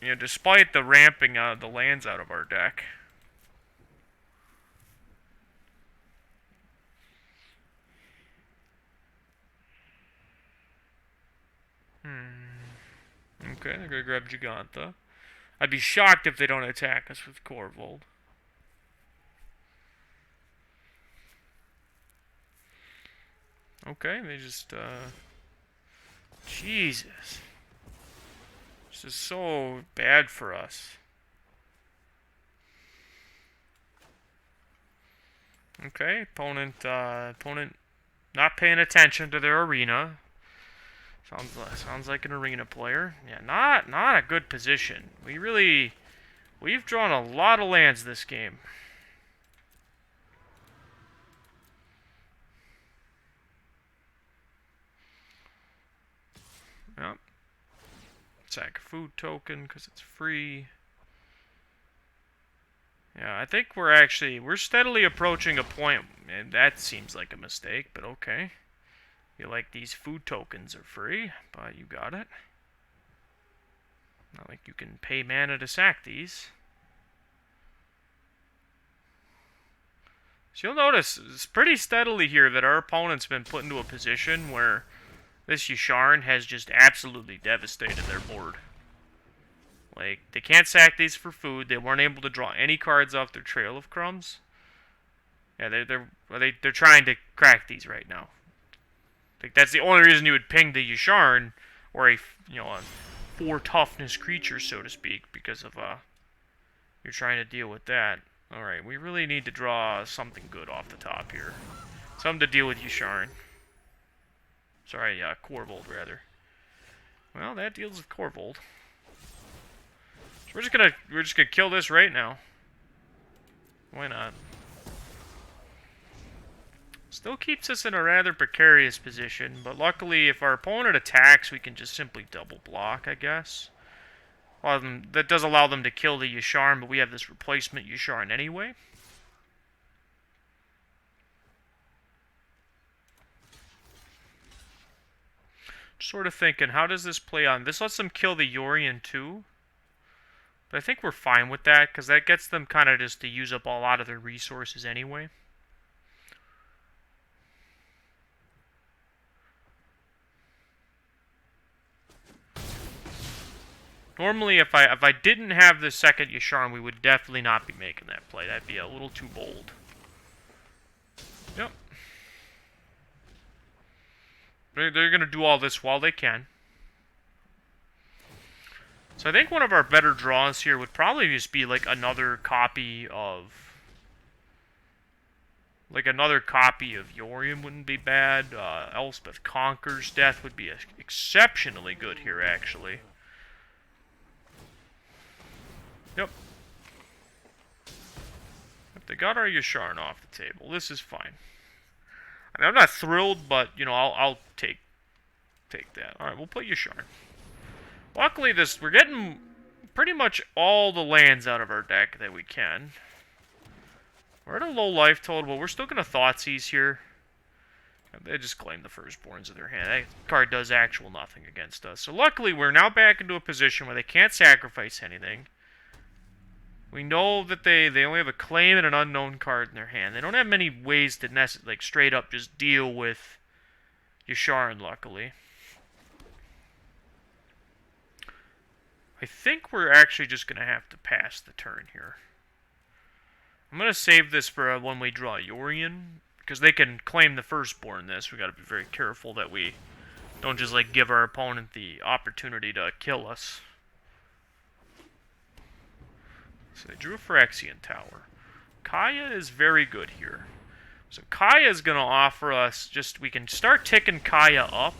You know, despite the ramping the lands out of our deck. Okay, they're gonna grab Giganta. I'd be shocked if they don't attack us with Korvold. Okay, they just, Jesus. This is so bad for us. Okay, opponent not paying attention to their arena. Sounds like an arena player. Yeah, not a good position. We've drawn a lot of lands this game. Yep. Sack a food token because it's free. Yeah, I think we're steadily approaching a point, and that seems like a mistake, but okay. Feel like these food tokens are free, but you got it. Not like you can pay mana to sack these. So you'll notice it's pretty steadily here that our opponent's been put into a position where this Yasharn has just absolutely devastated their board. Like, they can't sack these for food. They weren't able to draw any cards off their Trail of Crumbs. Yeah, they're trying to crack these right now. Like, that's the only reason you would ping the Yasharn, or a 4 toughness creature, so to speak, because of you're trying to deal with that. All right, we really need to draw something good off the top here. Something to deal with Yasharn. Sorry, Korvold, rather. Well, that deals with Korvold. So we're just gonna kill this right now. Why not? Still keeps us in a rather precarious position, but luckily, if our opponent attacks, we can just simply double block, I guess. Well, that does allow them to kill the Yasharn, but we have this replacement Yasharn anyway. Sort of thinking, how does this play on? This lets them kill the Yorion too. But I think we're fine with that, because that gets them kind of just to use up a lot of their resources anyway. Normally, if I didn't have the second Yasharn, we would definitely not be making that play. That'd be a little too bold. Yep. They're going to do all this while they can. So I think one of our better draws here would probably just be like another copy of... Like another copy of Yorion wouldn't be bad. Elspeth Conquer's Death would be exceptionally good here, actually. Yep. If they got our Yasharn off the table, this is fine. I mean, I'm not thrilled, but, you know, I'll take that. Alright, we'll put Yasharn. Luckily, we're getting pretty much all the lands out of our deck that we can. We're at a low life total, but we're still going to Thoughtseize here. They just claim the Firstborns of their hand. That card does actual nothing against us. So luckily, we're now back into a position where they can't sacrifice anything. We know that they only have a claim and an unknown card in their hand. They don't have many ways to like straight up just deal with Yasharn, luckily. I think we're actually just going to have to pass the turn here. I'm going to save this for when we draw Yorion, because they can claim the Firstborn this. We got to be very careful that we don't just like give our opponent the opportunity to kill us. So they drew a Phyrexian Tower. Kaya is very good here. So Kaya is going to offer us we can start ticking Kaya up.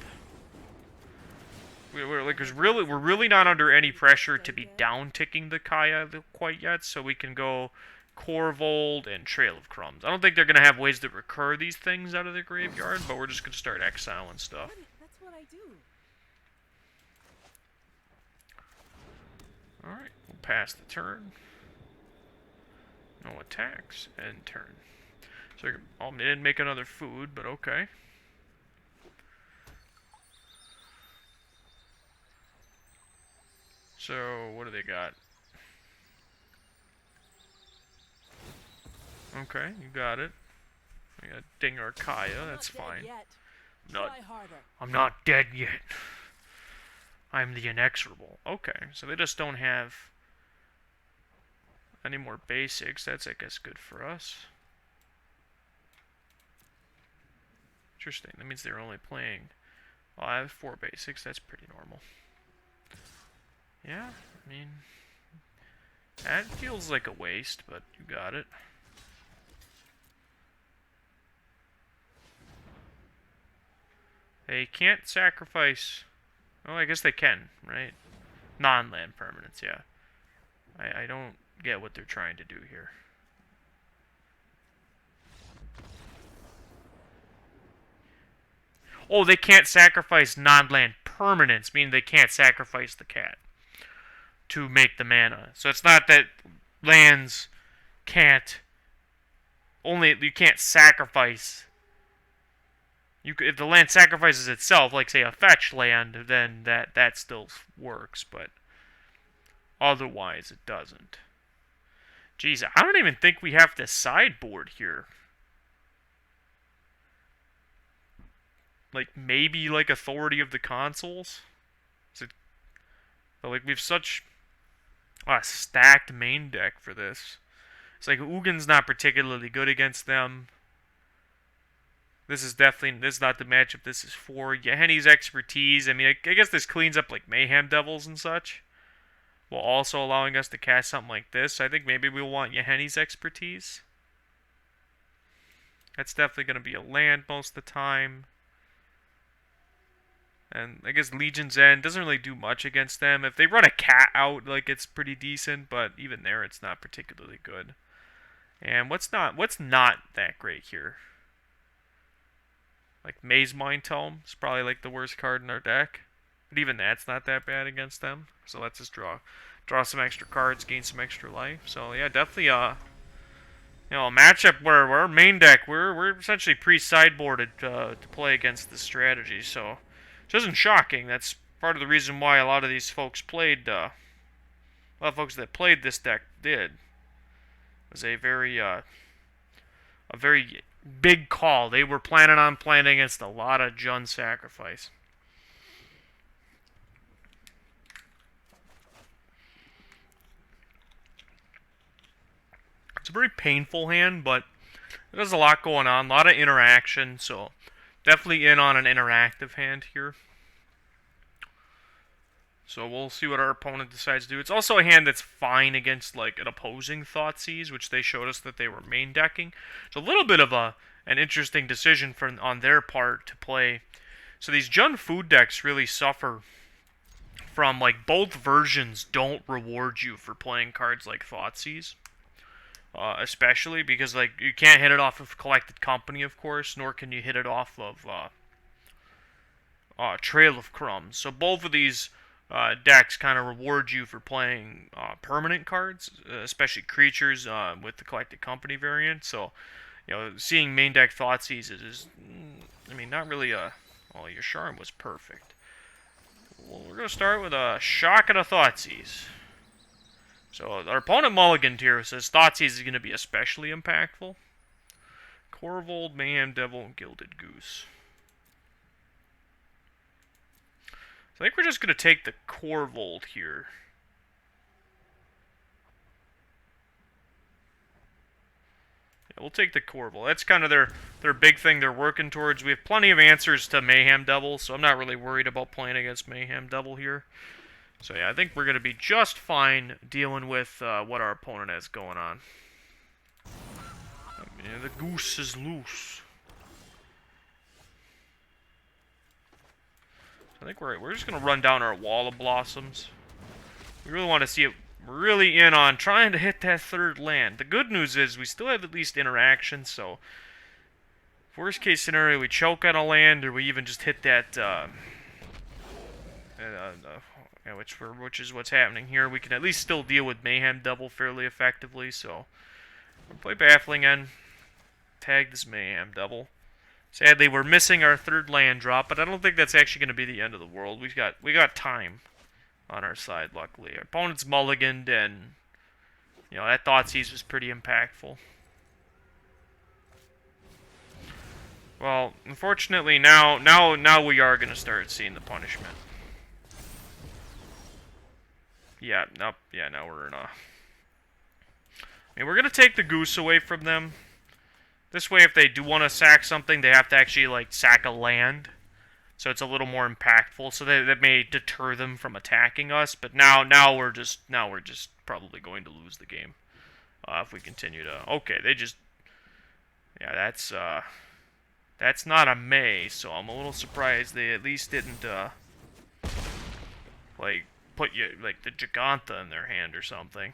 We're really not under any pressure to be down ticking the Kaya quite yet, so we can go Korvold and Trail of Crumbs. I don't think they're going to have ways to recur these things out of the graveyard, but we're just going to start exiling stuff. That's what I do. Alright, we'll pass the turn. No attacks, end turn. So they didn't make another food, but okay. So, what do they got? Okay, you got it. We got Dinger Kaya, that's fine. I'm not dead yet. I'm the inexorable. Okay, so they just don't have any more basics. That's, I guess, good for us. Interesting. That means they're only playing... Well, I have 4 basics. That's pretty normal. Yeah, I mean... That feels like a waste, but you got it. They can't sacrifice... Oh, I guess they can, right? Non-land permanents, yeah. I don't get what they're trying to do here. Oh, they can't sacrifice non-land permanents, meaning they can't sacrifice the cat to make the mana. So it's not that lands can't... you can't sacrifice... if the land sacrifices itself, like say a fetch land, then that still works, but otherwise it doesn't. Jeez, I don't even think we have to sideboard here. Like maybe like Authority of the Consuls. But like we have such a stacked main deck for this. It's like Ugin's not particularly good against them. This is not the matchup this is for. Yahenni's Expertise. I mean, I guess this cleans up like Mayhem Devils and such, while also allowing us to cast something like this. So I think maybe we'll want Yahenni's Expertise. That's definitely going to be a land most of the time. And I guess Legion's End doesn't really do much against them. If they run a cat out, like it's pretty decent, but even there it's not particularly good. And what's not that great here? Like Maze Mind Tome is probably like the worst card in our deck. But even that's not that bad against them. So let's just draw some extra cards, gain some extra life. So yeah, definitely a matchup where our main deck, we're essentially pre-sideboarded to play against this strategy. So it isn't shocking. That's part of the reason why a lot of these folks played, a lot of folks that played this deck did. It was a very big call. They were planning on playing against a lot of Jund sacrifice. It's a very painful hand, but there's a lot going on, a lot of interaction, so definitely in on an interactive hand here. So we'll see what our opponent decides to do. It's also a hand that's fine against like an opposing Thoughtseize, which they showed us that they were main decking. It's a little bit of an interesting decision on their part to play. So these Jund food decks really suffer from, like, both versions don't reward you for playing cards like Thoughtseize. Especially because, like, you can't hit it off of Collected Company, of course, nor can you hit it off of Trail of Crumbs. So both of these decks kind of reward you for playing permanent cards, especially creatures with the Collected Company variant. So, seeing main deck Thoughtseize is, I mean, not really a... Well, your Charm was perfect. Well, we're going to start with a Shock and a Thoughtseize. So, our opponent mulliganed here says Thoughtseize is going to be especially impactful. Corvold, Mayhem Devil, and Gilded Goose. So I think we're just going to take the Corvold here. Yeah, we'll take the Corvold. That's kind of their big thing they're working towards. We have plenty of answers to Mayhem Devil, so I'm not really worried about playing against Mayhem Devil here. So yeah, I think we're going to be just fine dealing with what our opponent has going on. Yeah, the goose is loose. I think we're just going to run down our Wall of Blossoms. We really want to see it. We're really in on trying to hit that third land. The good news is we still have at least interaction, so worst case scenario, we choke on a land, or we even just hit that, which is what's happening here. We can at least still deal with Mayhem Devil fairly effectively, so we'll play Baffling End. Tag this Mayhem Devil. Sadly, we're missing our third land drop, but I don't think that's actually going to be the end of the world. We got time on our side, luckily. Our opponent's mulliganed, and that Thoughtseize was pretty impactful. Well, unfortunately, now we are going to start seeing the punishment. Yeah, nope. Yeah, now we're in a... I mean, we're going to take the goose away from them. This way, if they do want to sack something, they have to actually, like, sack a land. So it's a little more impactful. So that may deter them from attacking us. But now we're just probably going to lose the game. If we continue to... Okay, they just... Yeah, that's not a May, so I'm a little surprised they at least didn't, like, put like the Giganta in their hand or something.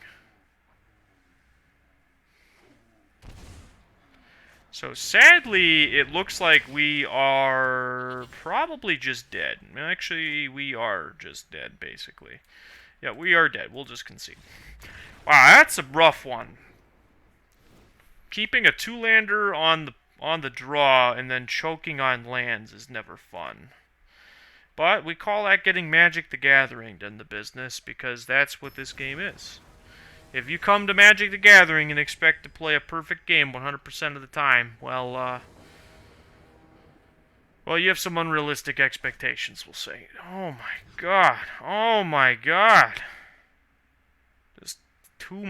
So sadly, it looks like we are probably just dead. Actually, we are just dead, basically. Yeah, we are dead. We'll just concede. Wow, that's a rough one. Keeping a two-lander on the draw and then choking on lands is never fun. But we call that getting Magic the Gathering done the business, because that's what this game is. If you come to Magic the Gathering and expect to play a perfect game 100% of the time, well, you have some unrealistic expectations, we'll say. Oh my god. Oh my god. Just two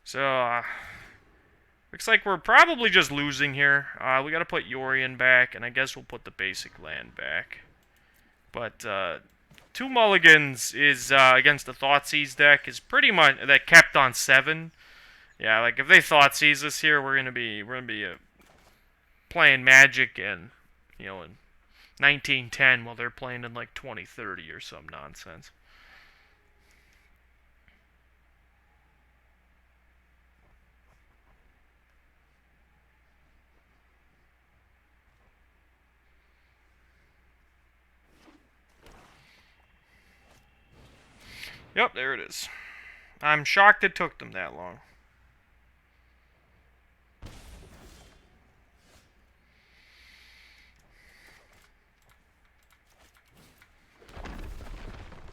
So, looks like we're probably just losing here. We gotta put Yorion back, and I guess we'll put the basic land back. But, two mulligans is, against the Thoughtseize deck, is pretty much, that kept on 7. Yeah, like, if they Thoughtseize us here, we're gonna be playing Magic in 1910, while they're playing in, like, 2030 or some nonsense. Yep, there it is. I'm shocked it took them that long.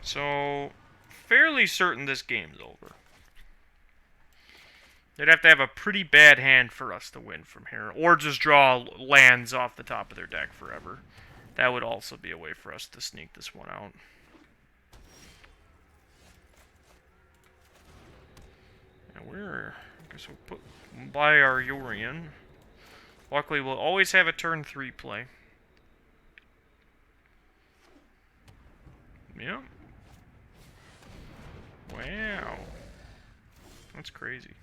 So, fairly certain this game's over. They'd have to have a pretty bad hand for us to win from here, or just draw lands off the top of their deck forever. That would also be a way for us to sneak this one out. I guess we'll buy our Yorion. Luckily, we'll always have a turn 3 play. Yeah. Wow. That's crazy.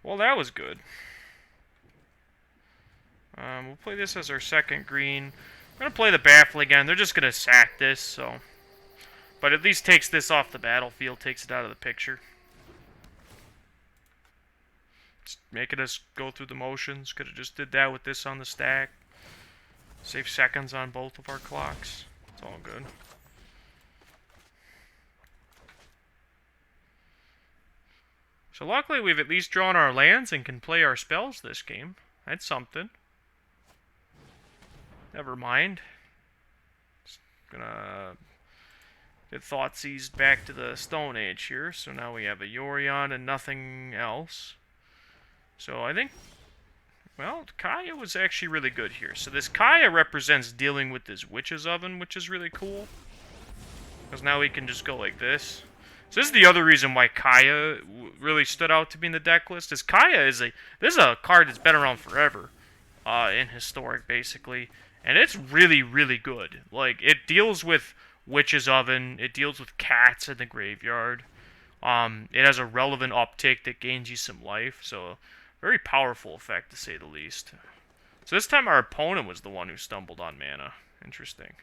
Well, that was good. We'll play this as our second green. I'm going to play the Baffle again. They're just going to sack this, so... But at least takes this off the battlefield, takes it out of the picture. Just making us go through the motions. Could have just did that with this on the stack. Save seconds on both of our clocks. It's all good. So luckily we've at least drawn our lands and can play our spells this game. That's something. Never mind. Just gonna get Thoughtseize back to the Stone Age here. So now we have a Yorion and nothing else. So I think, well, Kaya was actually really good here. So this Kaya represents dealing with this Witch's Oven, which is really cool. Because now we can just go like this. So this is the other reason why Kaya really stood out to me in the deck list. Is Kaya is this is a card that's been around forever in Historic, basically. And it's really, really good. Like, it deals with Witch's Oven. It deals with cats in the graveyard. It has a relevant uptick that gains you some life. So, very powerful effect, to say the least. So this time our opponent was the one who stumbled on mana. Interesting.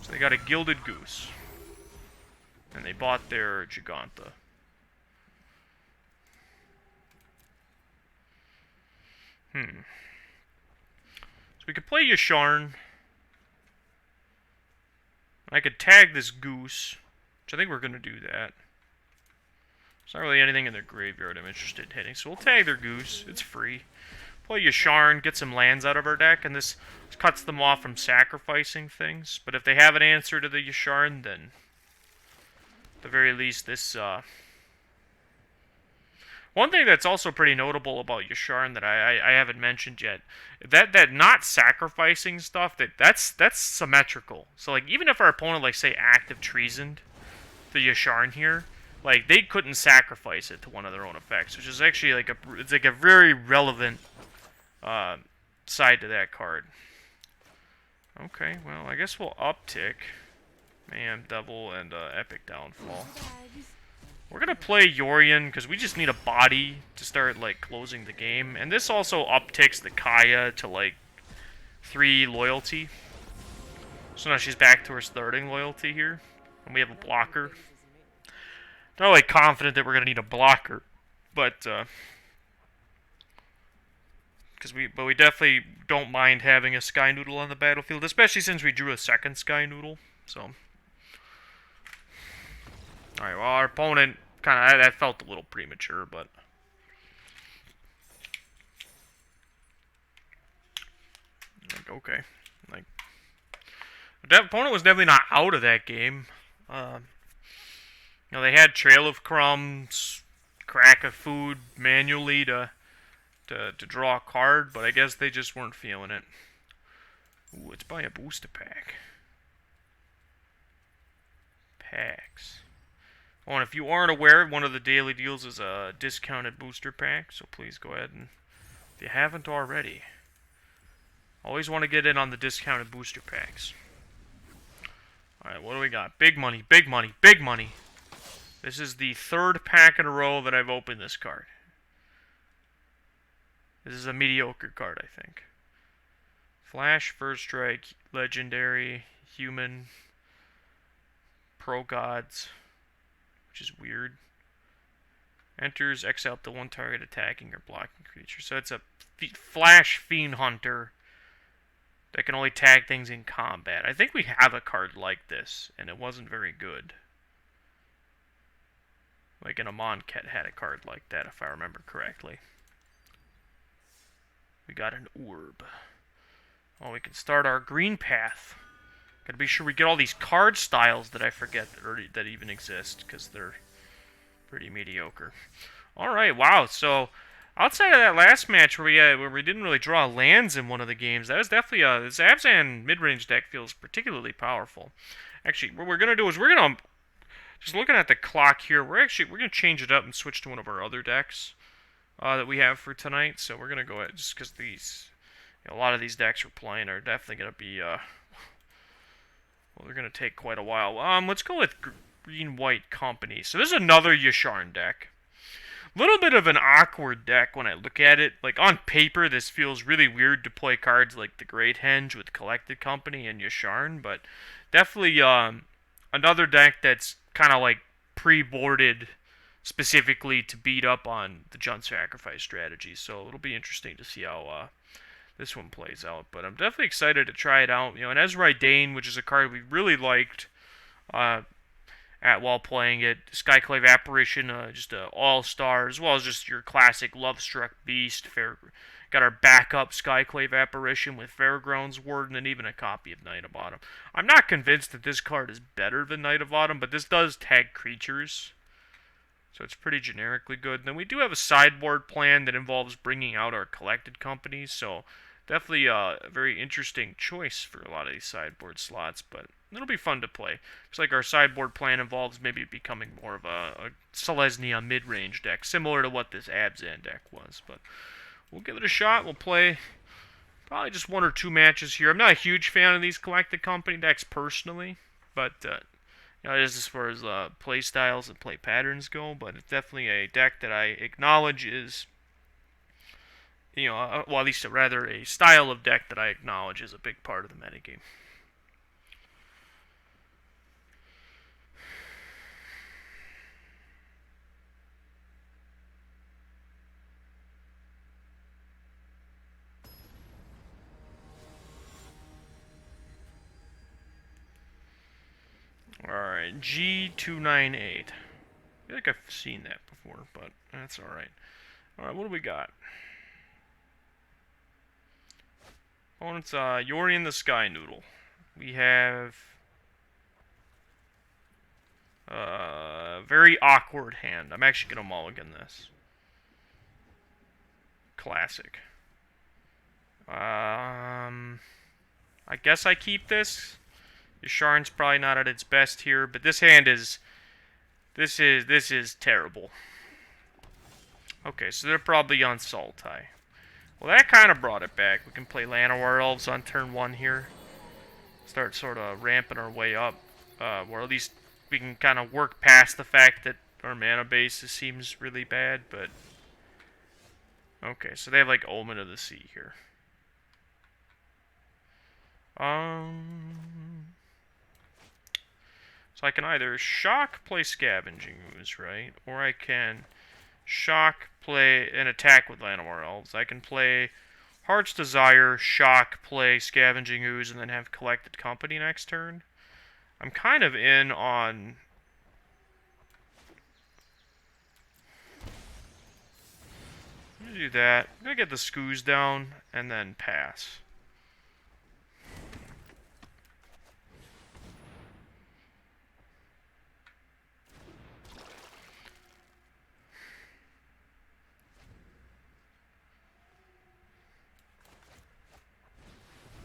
So they got a Gilded Goose. And they bought their Giganta. So we could play Yasharn. I could tag this Goose, which I think we're going to do that. There's not really anything in their graveyard I'm interested in hitting, so we'll tag their Goose. It's free. Play Yasharn, get some lands out of our deck, and this cuts them off from sacrificing things. But if they have an answer to the Yasharn, then at the very least this... One thing that's also pretty notable about Yasharn that I haven't mentioned yet, that not sacrificing stuff, that's symmetrical. So like even if our opponent, like, say, active treasoned the Yasharn here, like, they couldn't sacrifice it to one of their own effects, which is actually like it's like a very relevant side to that card. Okay, well, I guess we'll uptick Mayhem Devil and Epic Downfall. We're going to play Yorion because we just need a body to start, like, closing the game. And this also upticks the Kaya to, like, 3 loyalty. So now she's back to her starting loyalty here. And we have a blocker. Not really confident that we're going to need a blocker. But, but we definitely don't mind having a Sky Noodle on the battlefield. Especially since we drew a second Sky Noodle. So... Alright, well, our opponent kind of, that felt a little premature, but... Like, okay. Like, that opponent was definitely not out of that game. You know, they had Trail of Crumbs, Crack of Food manually to draw a card, but I guess they just weren't feeling it. Ooh, let's buy a booster pack. Packs. Oh, and if you aren't aware, one of the daily deals is a discounted booster pack, so please go ahead and, if you haven't already, always want to get in on the discounted booster packs. Alright, what do we got? Big money, big money, big money. This is the 3rd pack in a row that I've opened this card. This is a mediocre card, I think. Flash, First Strike, Legendary, Human, Pro Gods... which is weird. Enters, exile up to 1 target attacking or blocking creature. So it's a Flash Fiend Hunter that can only tag things in combat. I think we have a card like this, and it wasn't very good. Like an Amonkhet had a card like that, if I remember correctly. We got an Orb. Oh, we can start our green path. Gotta be sure we get all these card styles that I forget that even exist, because they're pretty mediocre. Alright, wow, so outside of that last match where we didn't really draw lands in one of the games, that was definitely this Abzan mid-range deck feels particularly powerful. Actually, what we're gonna do is we're gonna, just looking at the clock here, we're gonna change it up and switch to one of our other decks that we have for tonight. So we're gonna go ahead, just because these, a lot of these decks we're playing are definitely gonna be well, they're going to take quite a while. Let's go with Green-White Company. So this is another Yasharn deck. A little bit of an awkward deck when I look at it. Like, on paper, this feels really weird to play cards like the Great Henge with Collected Company and Yasharn, but definitely another deck that's kind of like pre-boarded specifically to beat up on the Jund Sacrifice strategy. So it'll be interesting to see how this one plays out. But I'm definitely excited to try it out. You know, and Ezrai Dane, which is a card we really liked uh, at while playing it. Skyclave Apparition, just an all-star, as well as just your classic Lovestruck Beast. Got our backup Skyclave Apparition with Fairgrounds Warden and even a copy of Knight of Autumn. I'm not convinced that this card is better than Knight of Autumn, but this does tag creatures, so it's pretty generically good. And then we do have a sideboard plan that involves bringing out our collected companies, so definitely a very interesting choice for a lot of these sideboard slots, but it'll be fun to play. Looks like our sideboard plan involves maybe becoming more of a Selesnya mid-range deck, similar to what this Abzan deck was, but we'll give it a shot. We'll play probably just 1 or 2 matches here. I'm not a huge fan of these collected company decks personally, but you know, it is as far as play styles and play patterns go, but it's definitely a deck that I acknowledge is, you know, well, at least rather a style of deck that I acknowledge is a big part of the metagame. Alright, G298. I feel like I've seen that before, but that's alright. Alright, what do we got? Oh, it's Yorion the Sky Noodle. We have very awkward hand. I'm actually gonna mulligan this. Classic. I guess I keep this. Yasharn's probably not at its best here, but this hand is this is terrible. Okay, so they're probably on Sultai. Well, that kind of brought it back. We can play Llanowar Elves on turn 1 here. Start sort of ramping our way up, or at least we can kind of work past the fact that our mana base seems really bad, but okay, so they have like Omen of the Sea here. So I can either shock, play Scavenging Ooze, right? Or I can shock, play an attack with Llanowar Elves. I can play Heart's Desire, shock, play Scavenging Ooze, and then have Collected Company next turn. I'm kind of in on... I'm going to do that. I'm going to get the Skoos down, and then pass.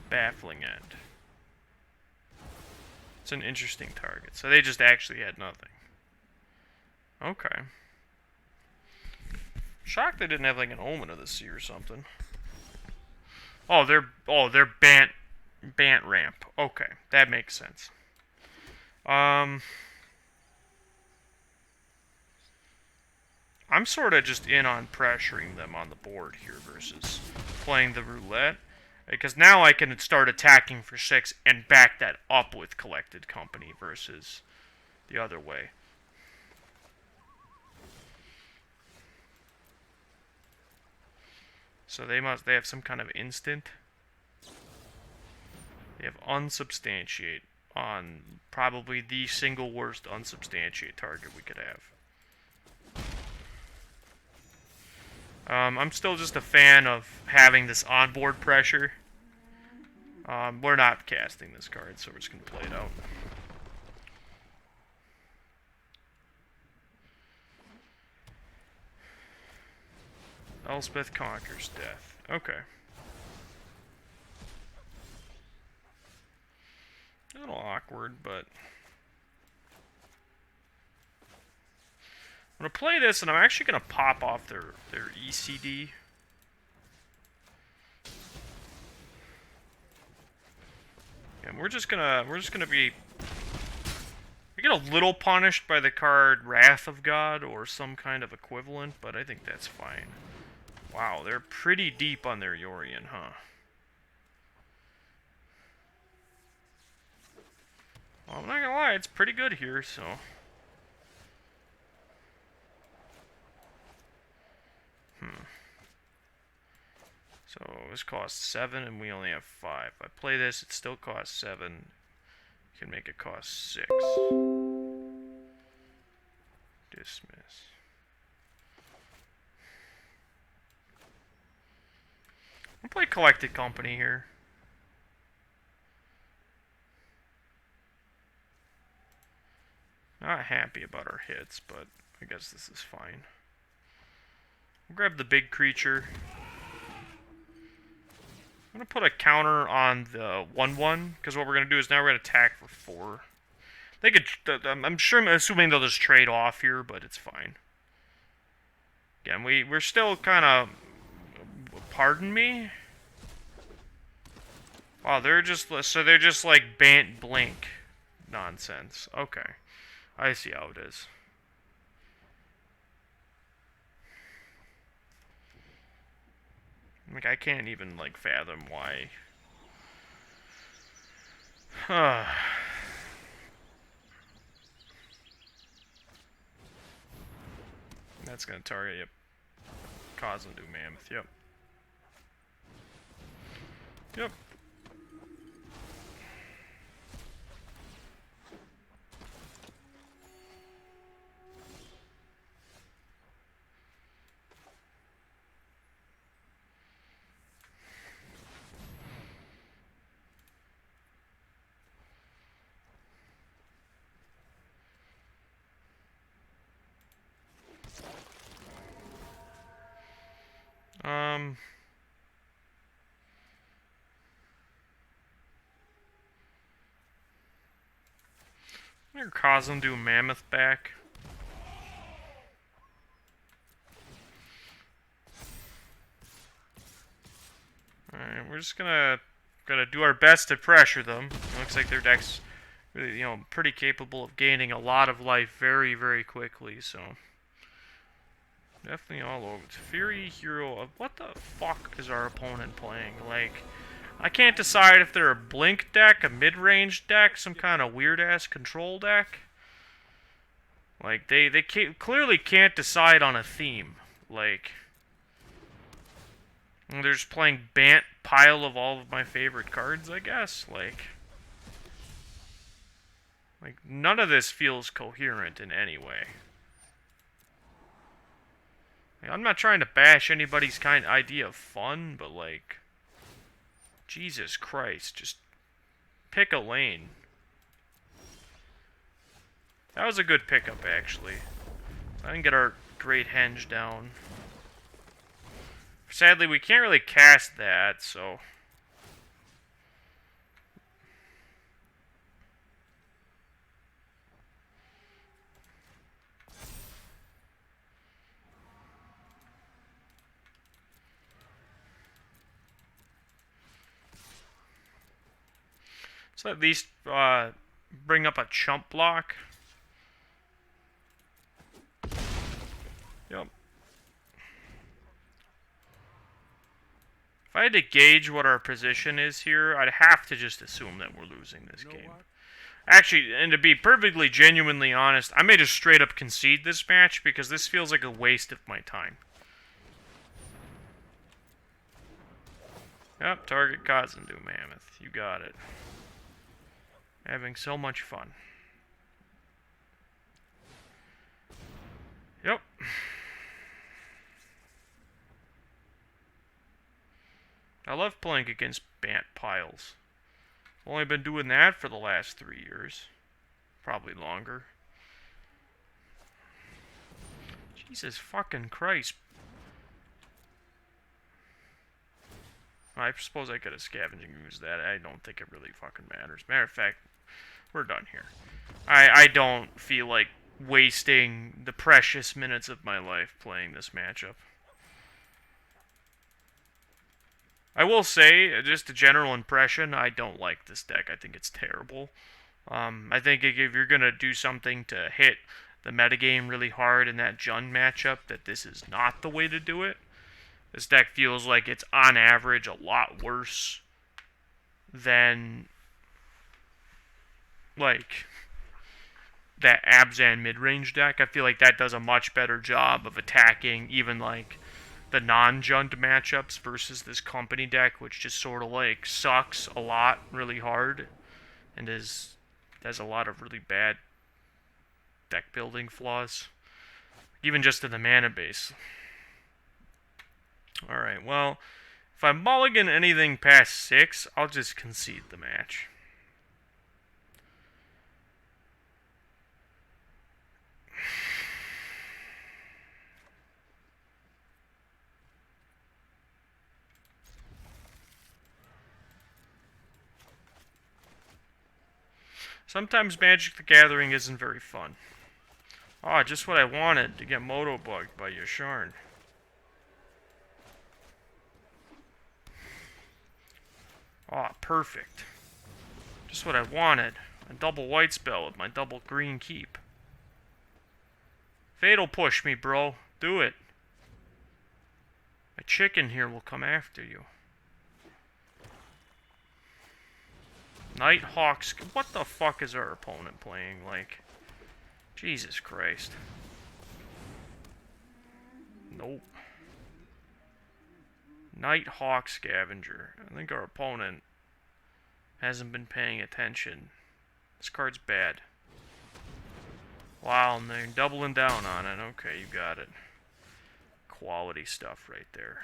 Baffling End. It's an interesting target. So they just actually had nothing. Okay. Shocked they didn't have like an Omen of the Sea or something. Oh, they're Bant ramp. Okay, that makes sense. I'm sort of just in on pressuring them on the board here versus playing the roulette. Because now I can start attacking for 6 and back that up with Collected Company versus the other way. So they have some kind of instant. They have Unsubstantiate on probably the single worst Unsubstantiate target we could have. I'm still just a fan of having this onboard pressure. We're not casting this card, so we're just going to play it out. Elspeth conquers death. Okay. A little awkward, but... I'm going to play this, and I'm actually going to pop off their ECD. And we're just gonna be... We get a little punished by the card Wrath of God or some kind of equivalent, but I think that's fine. Wow, they're pretty deep on their Yorion, huh? Well, I'm not gonna lie, it's pretty good here, so... So this costs 7 and we only have 5. If I play this, it still costs 7. You can make it cost 6. Dismiss. I'll play Collected Company here. Not happy about our hits, but I guess this is fine. We'll grab the big creature. I'm going to put a counter on the 1/1, because what we're going to do is now we're going to attack for 4. They could, I'm assuming they'll just trade off here, but it's fine. Again, we're still kind of, pardon me? Wow, they're just like Bant Blink nonsense. Okay, I see how it is. Like, I can't even, like, fathom why. That's gonna target, yep. Cause and do Mammoth, yep. Yep. I'm gonna cause them do Mammoth back. Alright, we're just gonna do our best to pressure them. It looks like their deck's really, you know, pretty capable of gaining a lot of life very, very quickly, so. Definitely all over. It's Fury Hero of what the fuck is our opponent playing? Like, I can't decide if they're a blink deck, a mid-range deck, some kind of weird-ass control deck. Like, they clearly can't decide on a theme. Like, they're just playing Bant pile of all of my favorite cards, I guess. Like, none of this feels coherent in any way. Like, I'm not trying to bash anybody's kind of idea of fun, but like, Jesus Christ, just pick a lane. That was a good pickup, actually. I didn't get our Great Henge down. Sadly, we can't really cast that, so... So at least bring up a chump block. Yep. If I had to gauge what our position is here, I'd have to just assume that we're losing this game. Actually, and to be perfectly genuinely honest, I may just straight up concede this match because this feels like a waste of my time. Yep, target Kazendu Mammoth. You got it. Having so much fun. Yep. I love playing against Bant piles. Only been doing that for the last 3 years. Probably longer. Jesus fucking Christ. I suppose I could have scavenging used that. I don't think it really fucking matters. Matter of fact, we're done here. I don't feel like wasting the precious minutes of my life playing this matchup. I will say, just a general impression, I don't like this deck. I think it's terrible. I think if you're going to do something to hit the metagame really hard in that Jund matchup, that this is not the way to do it. This deck feels like it's, on average, a lot worse than like that Abzan mid-range deck. I feel like that does a much better job of attacking even like the non-Jund matchups versus this company deck, which just sort of like sucks a lot really hard and has a lot of really bad deck building flaws, even just in the mana base. Alright, well, if I mulligan anything past 6, I'll just concede the match. Sometimes Magic the Gathering isn't very fun. Oh, just what I wanted, to get motobugged by Yasharn. Oh, perfect. Just what I wanted. A double white spell with my double green keep. Fatal push me, bro. Do it. My chicken here will come after you. Nighthawks. What the fuck is our opponent playing? Like, Jesus Christ. Nope. Nighthawk Scavenger. I think our opponent hasn't been paying attention. This card's bad. Wow, and they're doubling down on it. Okay, you got it. Quality stuff right there.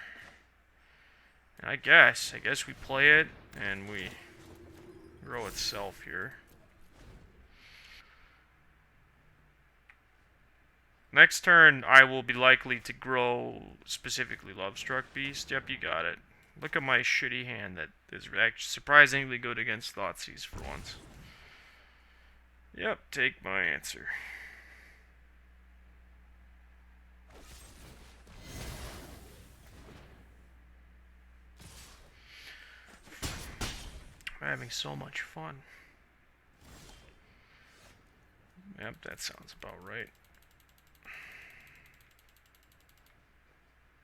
And I guess we play it and we grow itself here. Next turn, I will be likely to grow specifically Lovestruck Beast. Yep, you got it. Look at my shitty hand that is actually surprisingly good against Thoughtseize for once. Yep, take my answer. I'm having so much fun. Yep, that sounds about right.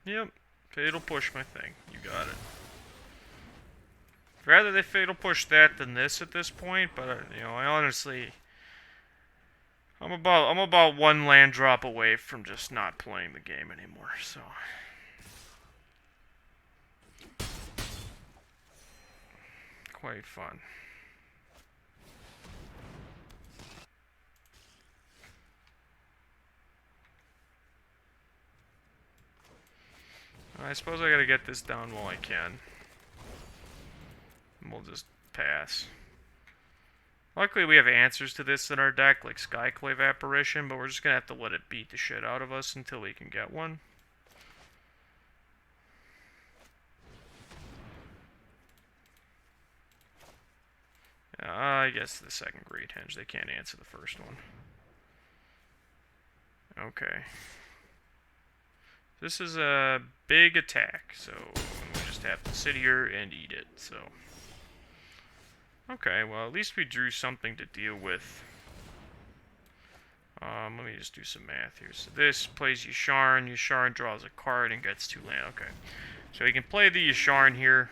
Yep, fatal push my thing. You got it. Rather they fatal push that than this at this point, but you know, I honestly, I'm about one land drop away from just not playing the game anymore. So. Quite fun. I suppose I gotta get this down while I can. And we'll just pass. Luckily we have answers to this in our deck, like Skyclave Apparition, but we're just gonna have to let it beat the shit out of us until we can get one. I guess the second Great Henge, they can't answer the first one. Okay. This is a big attack, so we just have to sit here and eat it, so. Okay, well, at least we drew something to deal with. Let me just do some math here. So this plays Yasharn. Yasharn draws a card and gets 2 land. Okay. So he can play the Yasharn here.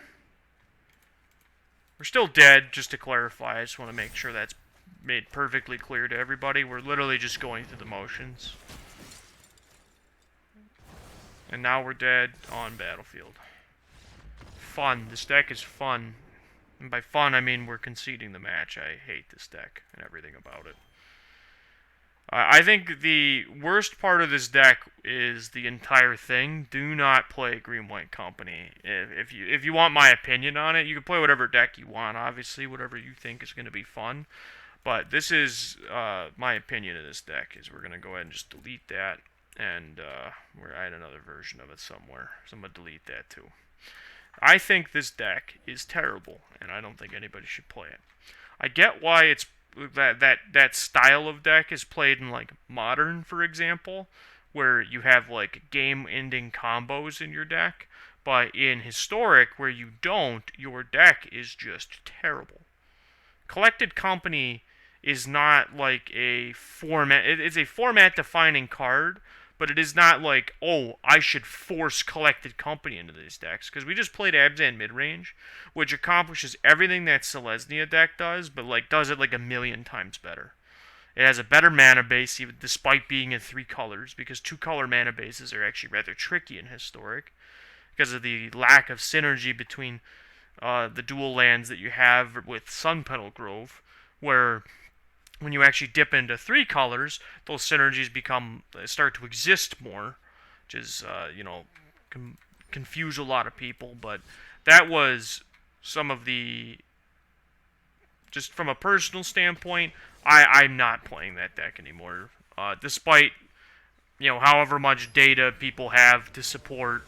We're still dead, just to clarify. I just want to make sure that's made perfectly clear to everybody. We're literally just going through the motions. And now we're dead on battlefield. Fun. This deck is fun. And by fun, I mean we're conceding the match. I hate this deck and everything about it. I think the worst part of this deck is the entire thing. Do not play Green-White Company. If you want my opinion on it, you can play whatever deck you want, obviously, whatever you think is going to be fun. But this is my opinion of this deck, is we're going to go ahead and just delete that, and we're add another version of it somewhere. So I'm going to delete that too. I think this deck is terrible, and I don't think anybody should play it. I get why it's that style of deck is played in like Modern, for example, where you have like game-ending combos in your deck. But in Historic, where you don't, your deck is just terrible. Collected Company is not like a format. It's a format-defining card, but it is not like, oh, I should force Collected Company into these decks, because we just played Abzan midrange, which accomplishes everything that Selesnya deck does, but like does it like a million times better. It has a better mana base, even despite being in 3 colors, because 2-color mana bases are actually rather tricky in Historic, because of the lack of synergy between the dual lands that you have with Sunpetal Grove, where when you actually dip into 3 colors, those synergies start to exist more, which is, confuse a lot of people. But that was some of the, just from a personal standpoint, I'm not playing that deck anymore. Despite, however much data people have to support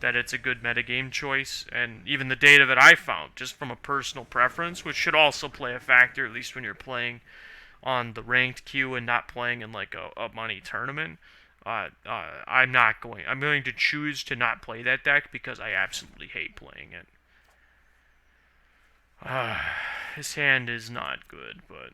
that it's a good metagame choice, and even the data that I found, just from a personal preference, which should also play a factor, at least when you're playing on the ranked queue and not playing in like a money tournament. I'm going to choose to not play that deck because I absolutely hate playing it. His hand is not good, but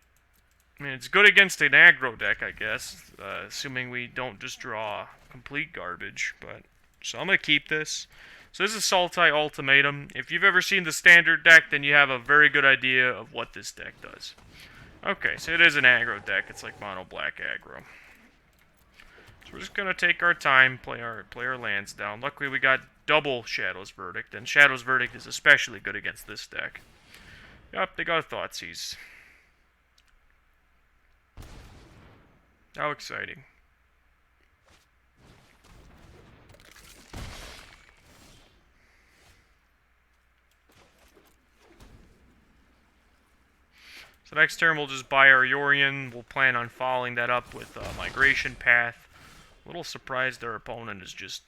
I mean, it's good against an aggro deck, I guess, assuming we don't just draw complete garbage. But so I'm going to keep this. So this is Sultai Ultimatum. If you've ever seen the standard deck, then you have a very good idea of what this deck does. Okay, so it is an aggro deck. It's like mono black aggro. So we're just going to take our time, play our lands down. Luckily we got double Shadow's Verdict, and Shadow's Verdict is especially good against this deck. Yep, they got Thoughtseize. How exciting. So next turn we'll just buy our Yorion. We'll plan on following that up with Migration Path. A little surprised our opponent is just...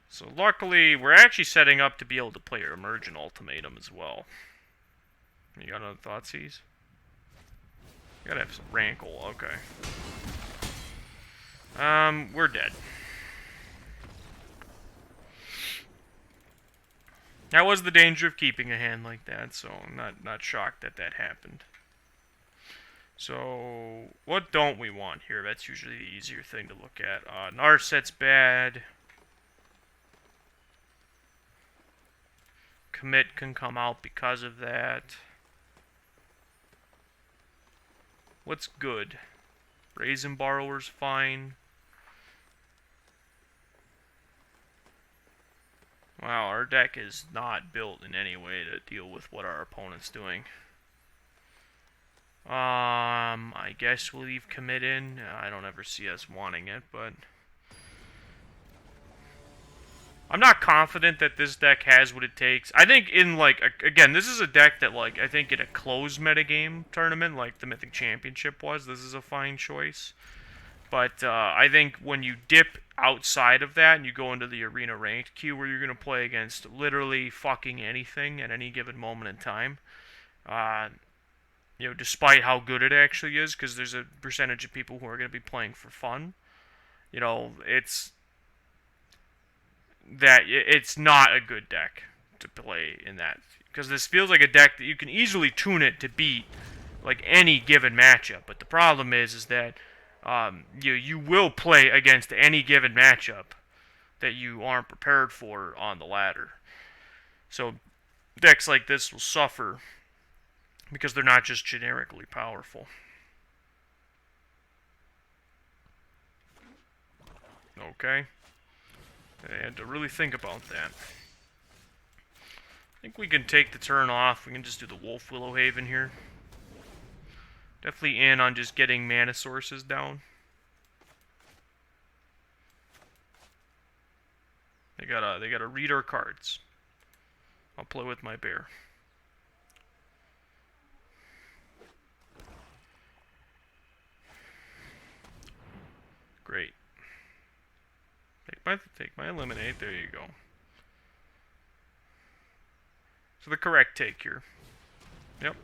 So luckily, we're actually setting up to be able to play our Emergent Ultimatum as well. You got another Thoughtseize? You gotta have some Rankle, okay. We're dead. That was the danger of keeping a hand like that, so I'm not shocked that that happened. So, what don't we want here? That's usually the easier thing to look at. Narset's bad. Commit can come out because of that. What's good? Brazen Borrower's fine. Wow, our deck is not built in any way to deal with what our opponent's doing. I guess we'll leave commit in. I don't ever see us wanting it, but I'm not confident that this deck has what it takes. I think in, like, again, this is a deck that, like, I think in a closed metagame tournament, like the Mythic Championship was, this is a fine choice. But I think when you dip outside of that and you go into the arena ranked queue where you're going to play against literally fucking anything at any given moment in time, despite how good it actually is, because there's a percentage of people who are going to be playing for fun, it's not a good deck to play in that, because this feels like a deck that you can easily tune it to beat like any given matchup. But the problem is that you will play against any given matchup that you aren't prepared for on the ladder. So decks like this will suffer because they're not just generically powerful. Okay. I had to really think about that. I think we can take the turn off. We can just do the Wolf Willowhaven here. Definitely in on just getting mana sources down. They gotta read our cards. I'll play with my bear. Great. Take my eliminate. There you go. So the correct take here. Yep.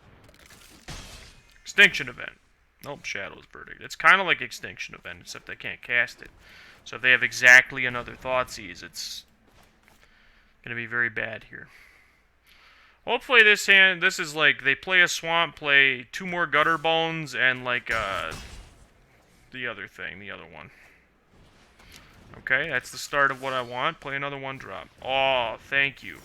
Extinction Event. Nope, Shadow's Verdict. It's kind of like Extinction Event, except they can't cast it. So if they have exactly another Thoughtseize, it's going to be very bad here. Hopefully this is like, they play a Swamp, play 2 more Gutter Bones, and like the other thing, the other one. Okay, that's the start of what I want. Play another 1-drop. Oh, thank you.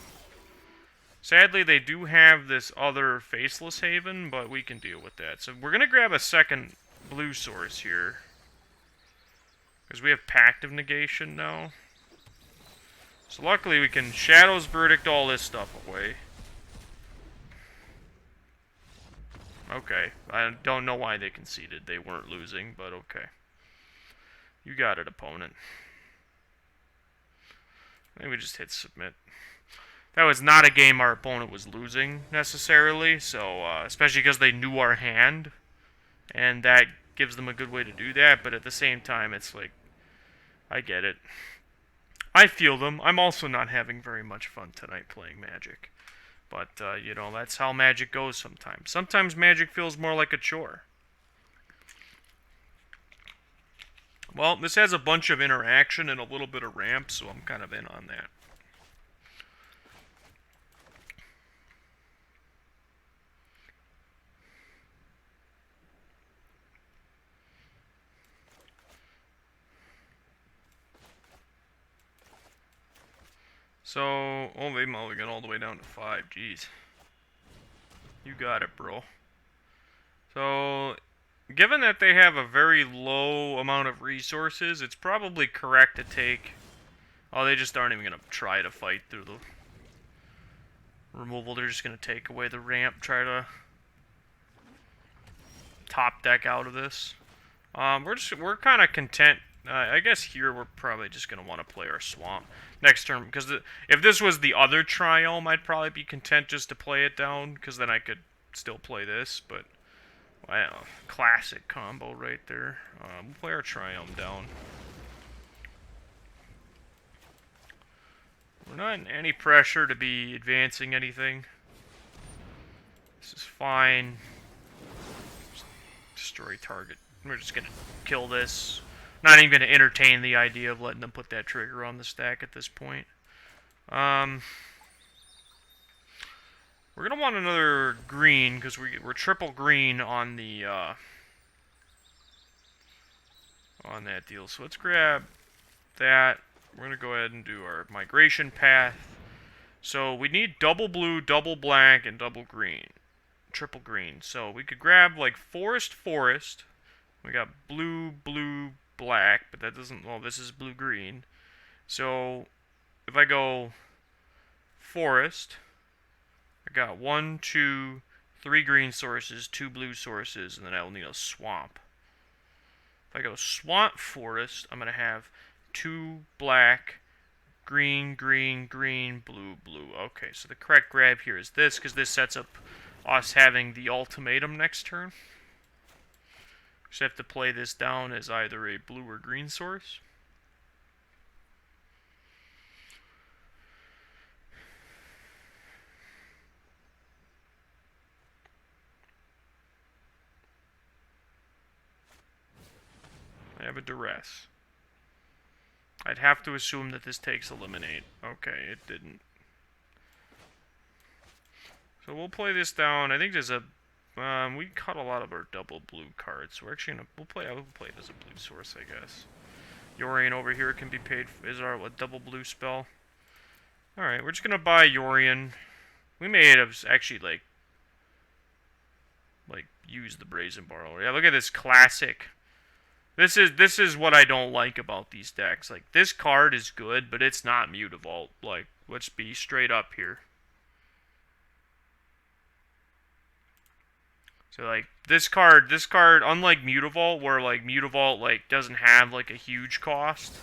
Sadly, they do have this other Faceless Haven, but we can deal with that. So we're going to grab a second blue source here. Because we have Pact of Negation now. So luckily we can Shadow's Verdict all this stuff away. Okay, I don't know why they conceded. They weren't losing, but okay. You got it, opponent. I think we just hit submit. That was not a game our opponent was losing, necessarily, so, especially because they knew our hand, and that gives them a good way to do that, but at the same time, it's like, I get it. I feel them. I'm also not having very much fun tonight playing Magic. But, you know, that's how Magic goes sometimes. Sometimes Magic feels more like a chore. Well, this has a bunch of interaction and a little bit of ramp, so I'm kind of in on that. So, oh, they mulligan all the way down to 5. Jeez. You got it, bro. So, given that they have a very low amount of resources, it's probably correct to take... Oh, they just aren't even going to try to fight through the removal. They're just going to take away the ramp, try to top deck out of this. We're kind of content. I guess here we're probably just going to want to play our swamp next turn, because if this was the other Triome, I'd probably be content just to play it down, because then I could still play this, but wow, classic combo right there. We'll play our Triome down. We're not in any pressure to be advancing anything. This is fine. Just destroy target. We're just going to kill this. Not even going to entertain the idea of letting them put that trigger on the stack at this point. We're going to want another green, because we're triple green on the on that deal. So let's grab that. We're going to go ahead and do our migration path. So we need double blue, double black, and double green. Triple green. So we could grab like forest. We got blue, blue, black, but that doesn't, well, this is blue, green. So if I go forest, I got 1, 2, 3 green sources, 2 blue sources, and then I will need a swamp. If I go swamp forest, I'm going to have 2 black, green, green, green, blue, blue. Okay, so the correct grab here is this, because this sets up us having the ultimatum next turn. Just have to play this down as either a blue or green source. I have a duress. I'd have to assume that this takes eliminate. Okay, it didn't. So we'll play this down. I think there's a... we cut a lot of our double blue cards. So we're actually gonna... We'll play it as a blue source, I guess. Yorion over here can be paid... Is our double blue spell. Alright, we're just gonna buy Yorion. We may have actually, like... use the Brazen Borrower. Yeah, look at this classic... This is what I don't like about these decks. Like, this card is good, but it's not Mutavault. Like, let's be straight up here. So, like, this card, unlike Mutavault, where, like, Mutavault, like, doesn't have, like, a huge cost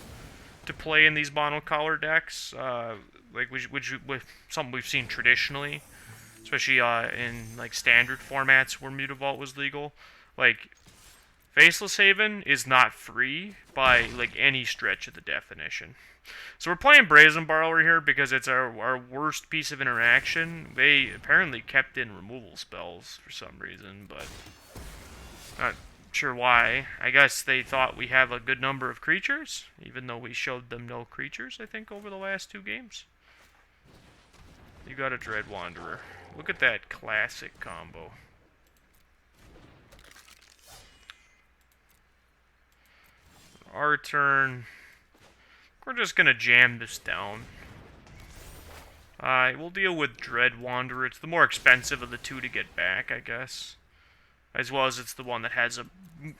to play in these monocolor decks, like, which with something we've seen traditionally, especially, in, like, standard formats where Mutavault was legal. Like, Faceless Haven is not free by, like, any stretch of the definition. So we're playing Brazen Borrower here because it's our worst piece of interaction. They apparently kept in removal spells for some reason, but not sure why. I guess they thought we have a good number of creatures, even though we showed them no creatures, I think, over the last 2 games. You got a Dread Wanderer. Look at that classic combo. turn, we're just going to jam this down. We'll deal with Dread Wanderer. It's the more expensive of the two to get back, I guess. As well as it's the one that has a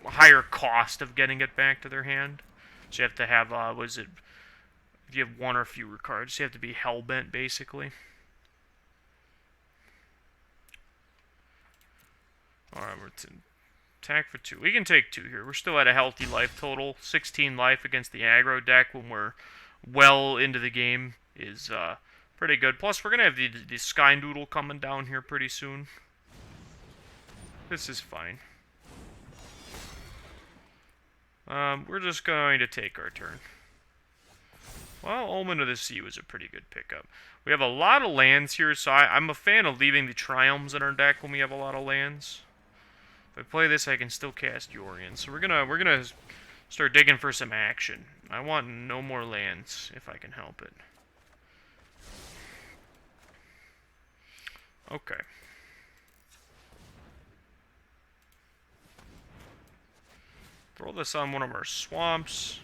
higher cost of getting it back to their hand. So you have to have, if you have one or fewer cards, you have to be hellbent, basically. Alright, we're to attack for 2. We can take 2 here. We're still at a healthy life total. 16 life against the aggro deck when we're well into the game is pretty good. Plus, we're going to have the Sky Noodle coming down here pretty soon. This is fine. We're just going to take our turn. Well, Omen of the Sea was a pretty good pickup. We have a lot of lands here, so I'm a fan of leaving the Triumphs in our deck when we have a lot of lands. If I play this, I can still cast Yorion. So we're gonna start digging for some action. I want no more lands if I can help it. Okay. Throw this on one of our swamps.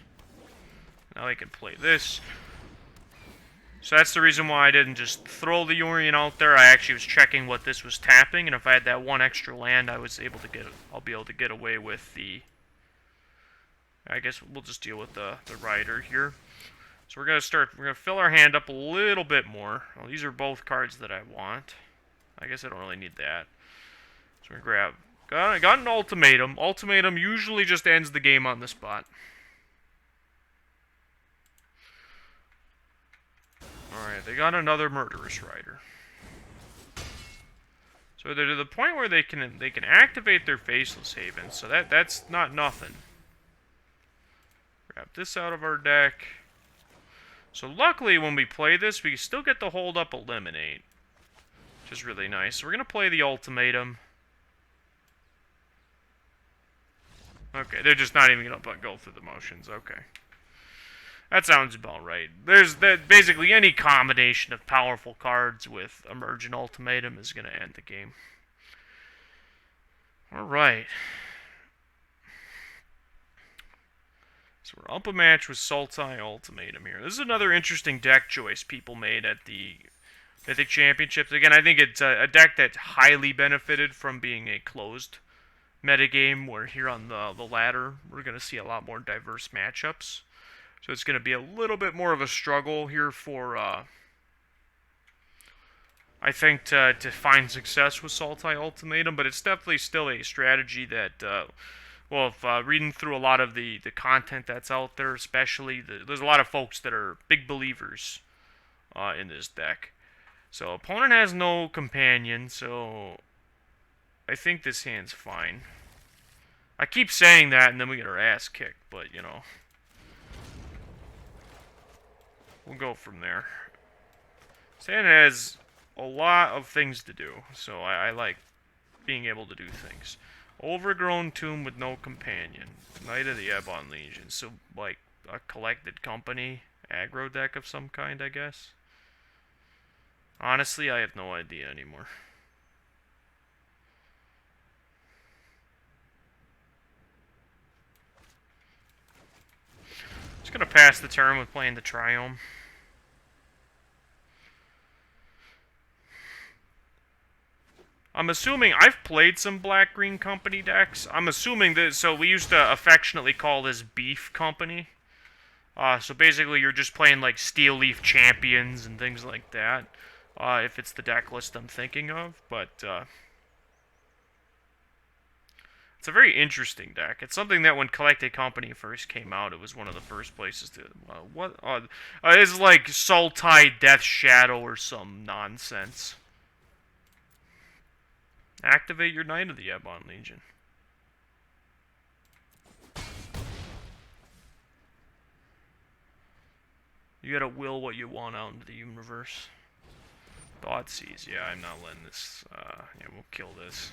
Now I can play this. So that's the reason why I didn't just throw the Yorion out there. I actually was checking what this was tapping, and if I had that one extra land, I'll be able to get away with the... I guess we'll just deal with the Rider here. So we're gonna fill our hand up a little bit more. Well, these are both cards that I want. I guess I don't really need that. So we're gonna grab... Got an Ultimatum. Ultimatum usually just ends the game on the spot. Alright, they got another Murderous Rider. So they're to the point where they can activate their Faceless Haven, so that's not nothing. Grab this out of our deck. So luckily when we play this, we still get the hold up Eliminate, which is really nice. So we're gonna play the Ultimatum. Okay, they're just not even gonna go through the motions, okay. That sounds about right. Basically any combination of powerful cards with Emergent Ultimatum is going to end the game. Alright. So we're up a match with Sultai Ultimatum here. This is another interesting deck choice people made at the Mythic Championships. Again, I think it's a deck that highly benefited from being a closed metagame, where here on the ladder, we're going to see a lot more diverse matchups. So it's going to be a little bit more of a struggle here for, I think, to find success with Sultai Ultimatum, but it's definitely still a strategy that, well, if reading through a lot of the content that's out there, especially, there's a lot of folks that are big believers in this deck. So opponent has no companion, so I think this hand's fine. I keep saying that, and then we get our ass kicked, but, you know... We'll go from there. Sand has a lot of things to do, so I like being able to do things. Overgrown Tomb with no companion. Knight of the Ebon Legion. So, like, a collected company aggro deck of some kind, I guess. Honestly, I have no idea anymore. Just gonna pass the turn with playing the Triome. I'm assuming I've played some Black-Green Company decks. I'm assuming that, so we used to affectionately call this Beef Company. So basically you're just playing like Steel Leaf Champions and things like that. If it's the deck list I'm thinking of, but it's a very interesting deck. It's something that when Collected Company first came out, it was one of the first places to... it's like Sultai Death Shadow or some nonsense. Activate your Knight of the Ebon Legion. You gotta will what you want out into the universe. Thoughtseize. Yeah, I'm not letting this... yeah, we'll kill this.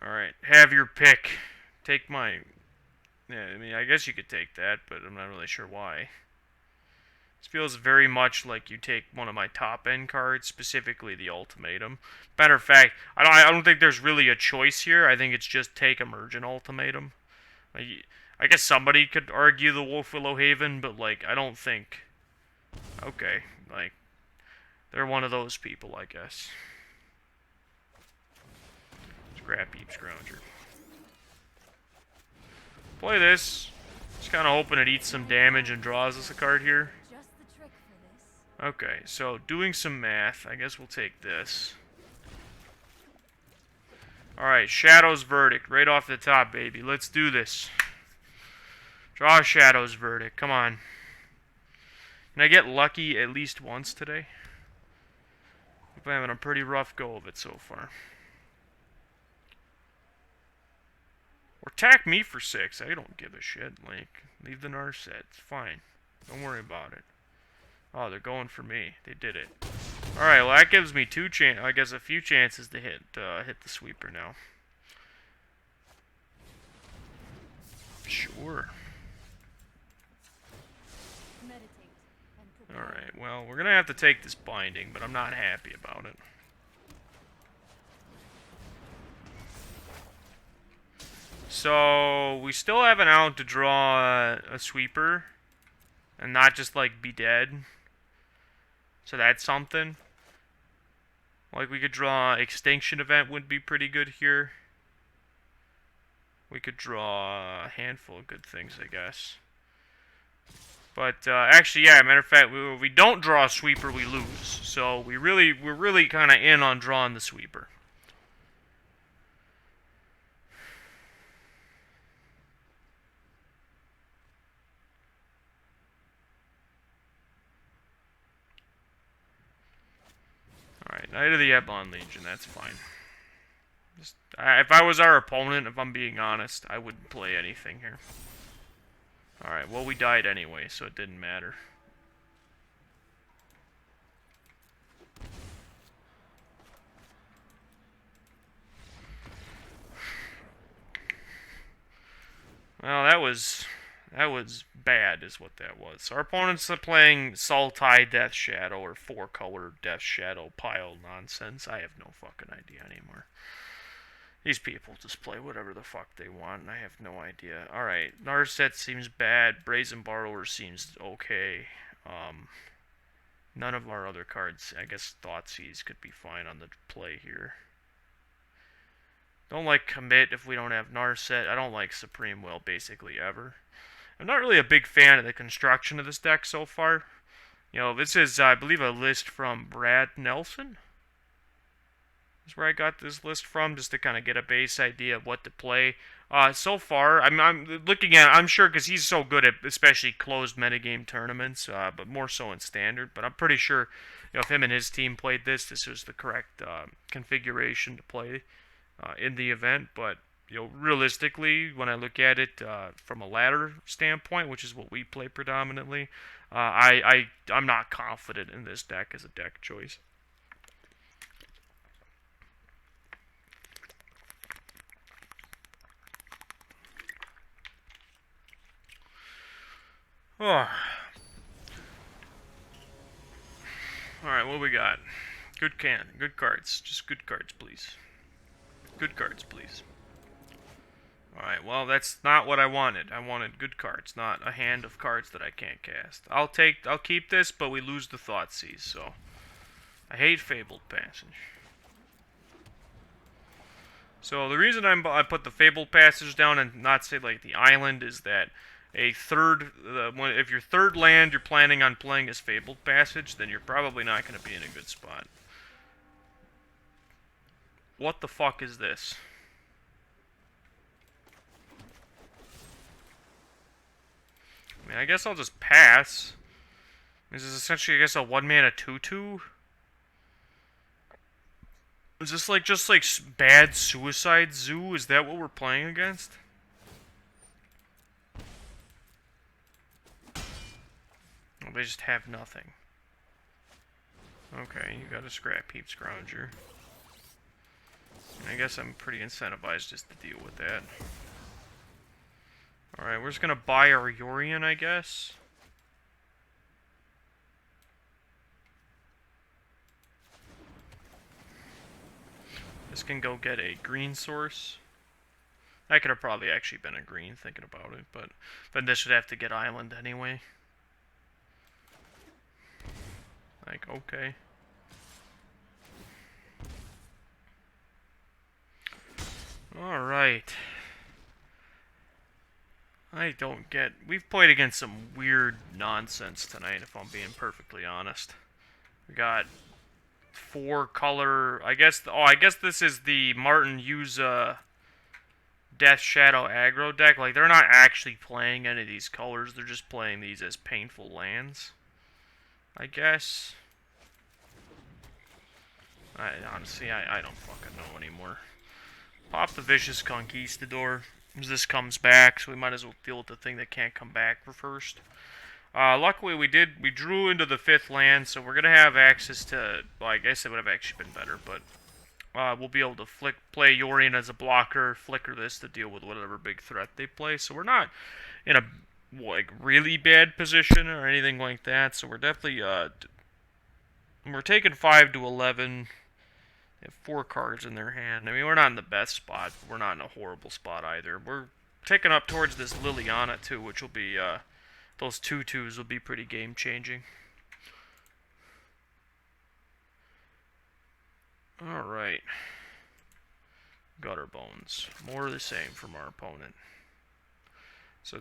Alright, have your pick. Take my... Yeah, I mean, I guess you could take that, but I'm not really sure why. This feels very much like you take one of my top-end cards, specifically the Ultimatum. Matter of fact, I don't think there's really a choice here. I think it's just take Emergent Ultimatum. I guess somebody could argue the Wolf Willow Haven, but, like, I don't think... Okay, like, they're one of those people, I guess. Scrap Heap Scrounger. Play this. Just kind of hoping it eats some damage and draws us a card here. Okay, so doing some math, I guess we'll take this. Alright, Shadow's Verdict, right off the top, baby. Let's do this. Draw a Shadow's Verdict, come on. Can I get lucky at least once today? I'm having a pretty rough go of it so far. Or attack me for 6, I don't give a shit. Like, leave the Narset, it's fine. Don't worry about it. Oh, they're going for me. They did it. Alright, well that gives me I guess a few chances to hit the sweeper now. Sure. Alright, well, we're gonna have to take this binding, but I'm not happy about it. So, we still have an out to draw a sweeper, and not just, like, be dead. So that's something. Like, we could draw Extinction Event would be pretty good here. We could draw a handful of good things, I guess. But, actually, yeah, matter of fact, if we don't draw a sweeper, we lose. So, we're really kind of in on drawing the sweeper. Alright, Knight of the Ebon Legion, that's fine. If I was our opponent, if I'm being honest, I wouldn't play anything here. Alright, well we died anyway, so it didn't matter. Well, that was bad, is what that was. So our opponents are playing Sultai Death Shadow or 4-color Death Shadow pile nonsense. I have no fucking idea anymore. These people just play whatever the fuck they want, and I have no idea. Alright, Narset seems bad. Brazen Borrower seems okay. None of our other cards, I guess Thoughtseize could be fine on the play here. Don't like Commit if we don't have Narset. I don't like Supreme Will basically ever. I'm not really a big fan of the construction of this deck so far. You know, this is, I believe, a list from Brad Nelson. That's where I got this list from, just to kind of get a base idea of what to play. So far, I'm looking at, I'm sure, because he's so good at especially closed metagame tournaments, but more so in standard. But I'm pretty sure, you know, if him and his team played this was the correct configuration to play in the event. But you know, realistically, when I look at it from a ladder standpoint, which is what we play predominantly, I'm not confident in this deck as a deck choice. Oh. Alright, what we got? Good cards. Just good cards, please. Good cards, please. Alright, well, that's not what I wanted. I wanted good cards, not a hand of cards that I can't cast. I'll keep this, but we lose the Thoughtseize, so... I hate Fabled Passage. So, the reason I put the Fabled Passage down and not say, like, the island is that if your third land you're planning on playing is Fabled Passage, then you're probably not going to be in a good spot. What the fuck is this? I mean, I guess I'll just pass. This is essentially, I guess, a 1-mana 2/2. Is this like just like bad Suicide Zoo? Is that what we're playing against? Oh, they just have nothing. Okay, you got a Scrap Heap Scrounger. I guess I'm pretty incentivized just to deal with that. Alright, we're just gonna buy our Yorion, I guess. This can go get a green source. That could have probably actually been a green, thinking about it, but this would have to get island anyway. Like, okay. Alright. I don't get... We've played against some weird nonsense tonight, if I'm being perfectly honest. We got 4 color... I guess this is the Martin Yuza Death Shadow aggro deck. Like, they're not actually playing any of these colors. They're just playing these as painful lands, I guess. Honestly, I don't fucking know anymore. Pop the Vicious Conquistador. This comes back, so we might as well deal with the thing that can't come back for first. Luckily, we drew into the 5th land, so we're going to have access to... Well, I guess it would have actually been better, but... we'll be able to play Yorion as a blocker, flicker this to deal with whatever big threat they play. So we're not in a like really bad position or anything like that. So we're definitely we're taking 5 to 11. They have 4 cards in their hand. I mean, we're not in the best spot, but we're not in a horrible spot either. We're taking up towards this Liliana too, which will be those 2/2s will be pretty game changing. Alright. Gutter Bones. More of the same from our opponent. So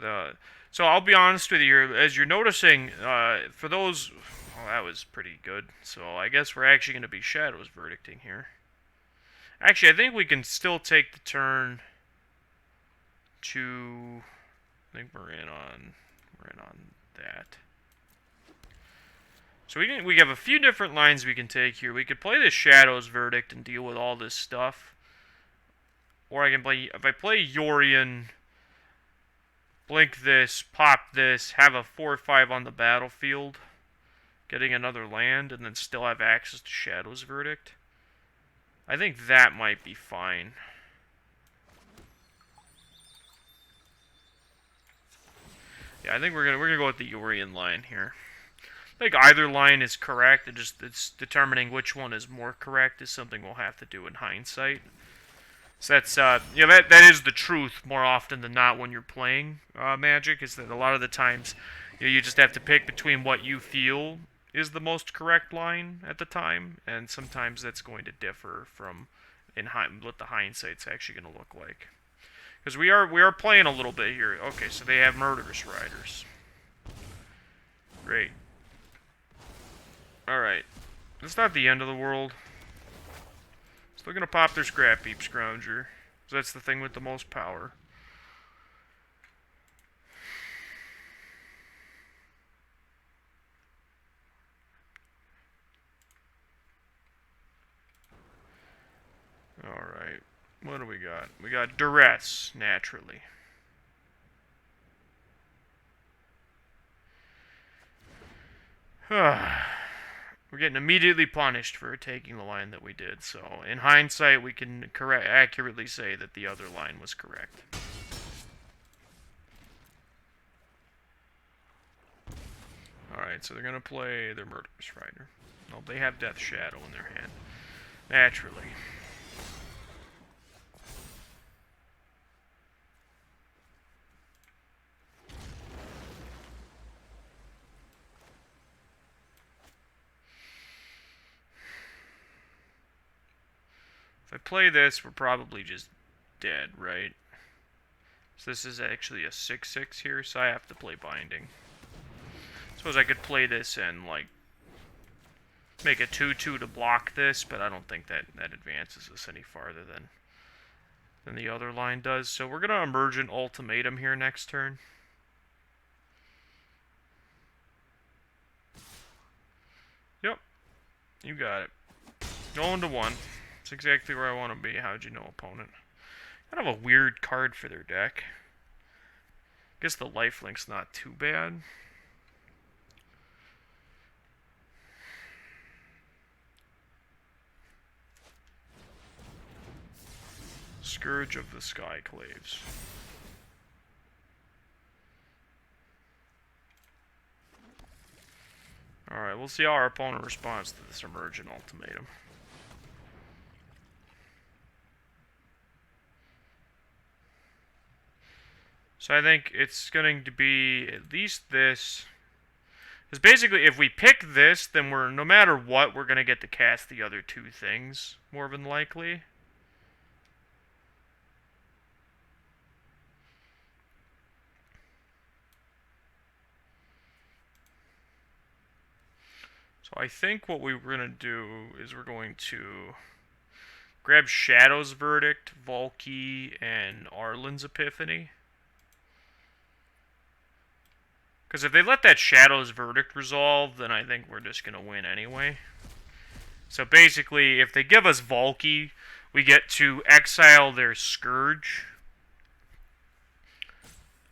I'll be honest with you, as you're noticing, for those... Well, that was pretty good. So I guess we're actually going to be Shadows Verdicting here. Actually, I think we can still take the turn to... I think we're in on that. So we have a few different lines we can take here. We could play this Shadows Verdict and deal with all this stuff. Or I can play, if I play Yorion, blink this, pop this, have a 4/5 on the battlefield, getting another land, and then still have access to Shadows Verdict. I think that might be fine. Yeah, I think we're gonna go with the Yorion line here. I think either line is correct. It's determining which one is more correct is something we'll have to do in hindsight. So that's you know, that is the truth more often than not when you're playing Magic. Is that a lot of the times you just have to pick between what you feel is the most correct line at the time, and sometimes that's going to differ from what the hindsight's actually going to look like. Because we are playing a little bit here. Okay, so they have Murderous Riders. Great. Alright. It's not the end of the world. Still gonna pop their Scrap Heap Scrounger. So that's the thing with the most power. Alright. What do we got? We got Duress, naturally. We're getting immediately punished for taking the line that we did, so in hindsight we can accurately say that the other line was correct. Alright, so they're going to play their Murderous Rider. Well, they have Death Shadow in their hand. Naturally. If I play this, we're probably just dead, right? So this is actually a 6/6 here, so I have to play Binding. Suppose I could play this and, like, make a 2/2 to block this, but I don't think that advances us any farther than the other line does. So we're going to Emergent Ultimatum here next turn. Yep. You got it. Going to 1. That's exactly where I want to be. How'd you know, opponent? Kind of a weird card for their deck. Guess the lifelink's not too bad. Scourge of the Skyclaves. Alright, we'll see how our opponent responds to this Emergent Ultimatum. So I think it's going to be at least this. Because basically, if we pick this, then we're, no matter what, we're going to get to cast the other two things, more than likely. So I think what we're going to do is we're going to grab Shadow's Verdict, Volkey, and Arlen's Epiphany. Because if they let that Shadow's Verdict resolve, then I think we're just going to win anyway. So basically, if they give us Volkey, we get to exile their Scourge.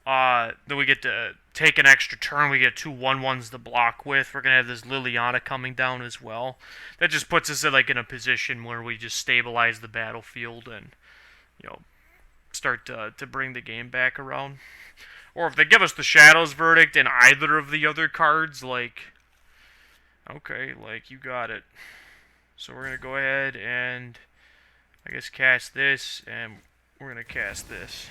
Then we get to take an extra turn. We get 2 1/1s to block with. We're going to have this Liliana coming down as well. That just puts us in a position where we just stabilize the battlefield and, start to bring the game back around. Or if they give us the Shadow's Verdict and either of the other cards, okay, you got it. So we're going to go ahead and, I guess, cast this, and we're going to cast this.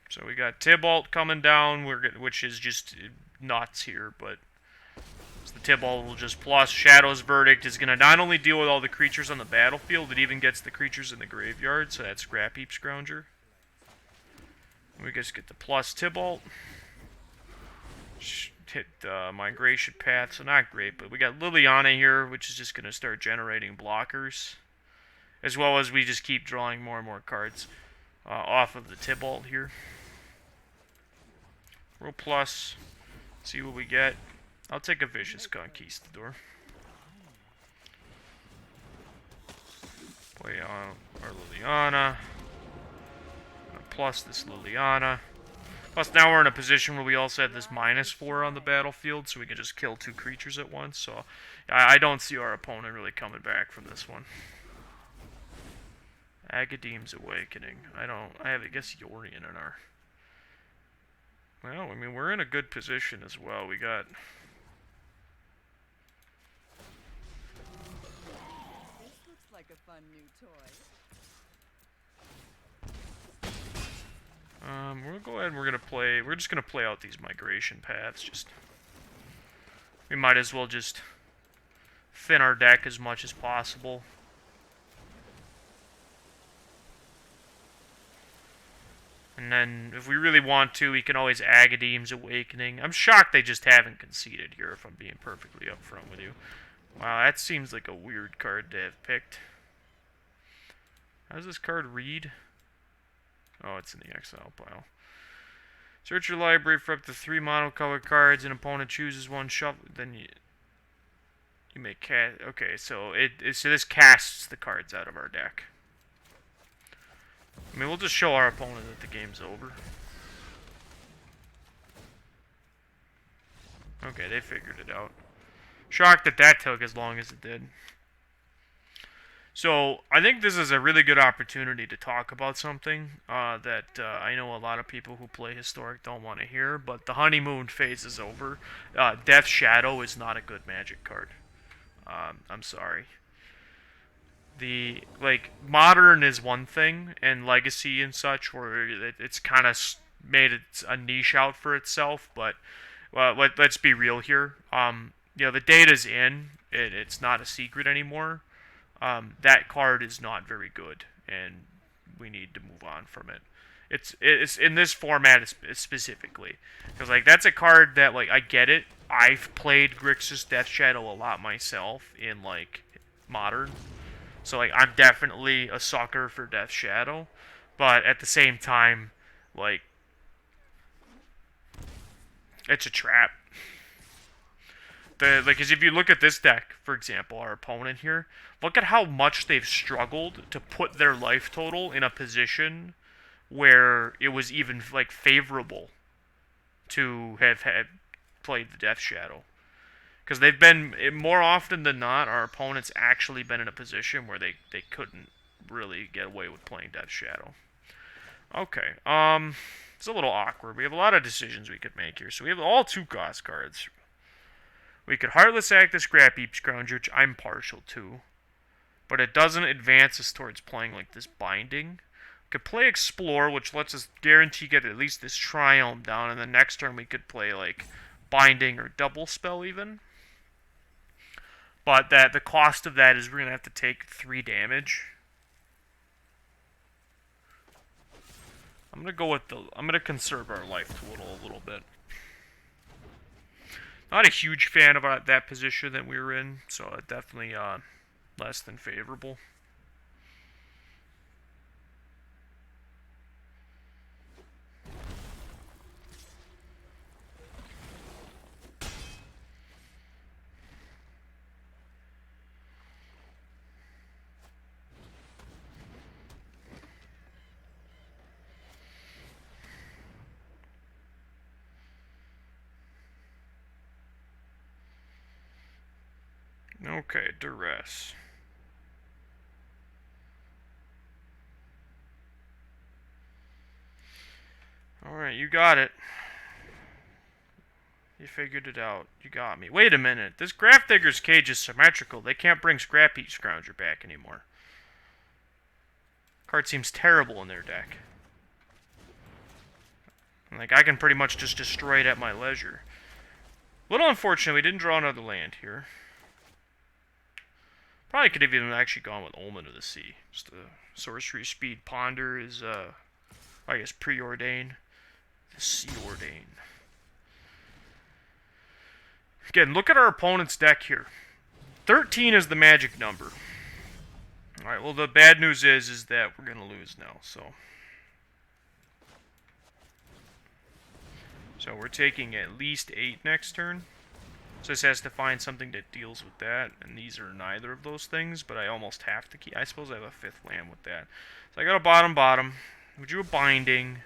So we got Tybalt coming down, which is just nuts here, but the Tybalt will just plus. Shadow's Verdict is going to not only deal with all the creatures on the battlefield, it even gets the creatures in the graveyard, so that's Scrap Heap Scrounger. We just get the plus Tybalt. Hit Migration Path, so not great, but we got Liliana here, which is just going to start generating blockers. As well as we just keep drawing more and more cards off of the Tybalt here. Roll plus, see what we get. I'll take a Vicious Conquistador. Play on our Liliana. Plus this Liliana. Plus now we're in a position where we also have this -4 on the battlefield, so we can just kill 2 creatures at once. So I don't see our opponent really coming back from this one. Agadeem's Awakening. I guess Yorion in our... Well, I mean, we're in a good position as well. We got... This looks like a fun new toy. We'll go ahead and we're just gonna play out these migration paths. We might as well just thin our deck as much as possible. And then, if we really want to, we can always Agadeem's Awakening. I'm shocked they just haven't conceded here, if I'm being perfectly upfront with you. Wow, that seems like a weird card to have picked. How does this card read? Oh, it's in the exile pile. Search your library for up to 3 monocolored cards. An opponent chooses one, shuffle. Then you may cast. Okay, so so this casts the cards out of our deck. I mean, we'll just show our opponent that the game's over. Okay, they figured it out. Shocked that took as long as it did. So, I think this is a really good opportunity to talk about something that I know a lot of people who play Historic don't want to hear, but the honeymoon phase is over. Death Shadow is not a good Magic card. I'm sorry. Modern is one thing, and Legacy and such, where it's kind of made a niche out for itself, but let's be real here. The data's in. It's not a secret anymore. That card is not very good, and we need to move on from it. It's in this format specifically, because that's a card that I get it. I've played Grixis Death Shadow a lot myself in Modern, so I'm definitely a sucker for Death Shadow, but at the same time, it's a trap. Because if you look at this deck, for example, our opponent here, look at how much they've struggled to put their life total in a position where it was even favorable to have had played the Death Shadow. Because they've been, more often than not, our opponents actually been in a position where they couldn't really get away with playing Death Shadow. Okay, it's a little awkward. We have a lot of decisions we could make here. So we have all 2 cost cards. We could Heartless Act the Scrap Heap Scrounger, which I'm partial to. but it doesn't advance us towards playing like this binding. We could play Explore, which lets us guarantee get at least this Triome down, and the next turn we could play like binding or double spell even. But the cost of that is we're gonna have to take 3 damage. I'm gonna conserve our life total a little bit. Not a huge fan of that position that we were in, so definitely less than favorable. Okay, duress. Alright, you got it. You figured it out. You got me. Wait a minute. This Graph Digger's Cage is symmetrical. They can't bring Scrap Heap Scrounger back anymore. Card seems terrible in their deck. Like, I can pretty much just destroy it at my leisure. Little unfortunate we didn't draw another land here. Probably could have even actually gone with Omen of the Sea. Just the sorcery speed ponder is, I guess, preordained. The Sea Ordain. Again, look at our opponent's deck here. 13 is the magic number. Alright, well the bad news is that we're gonna lose now, so. So we're taking at least 8 next turn. So this has to find something that deals with that, and these are neither of those things, but I almost have to keep. I suppose I have a 5th land with that. So I got a bottom. We drew a binding.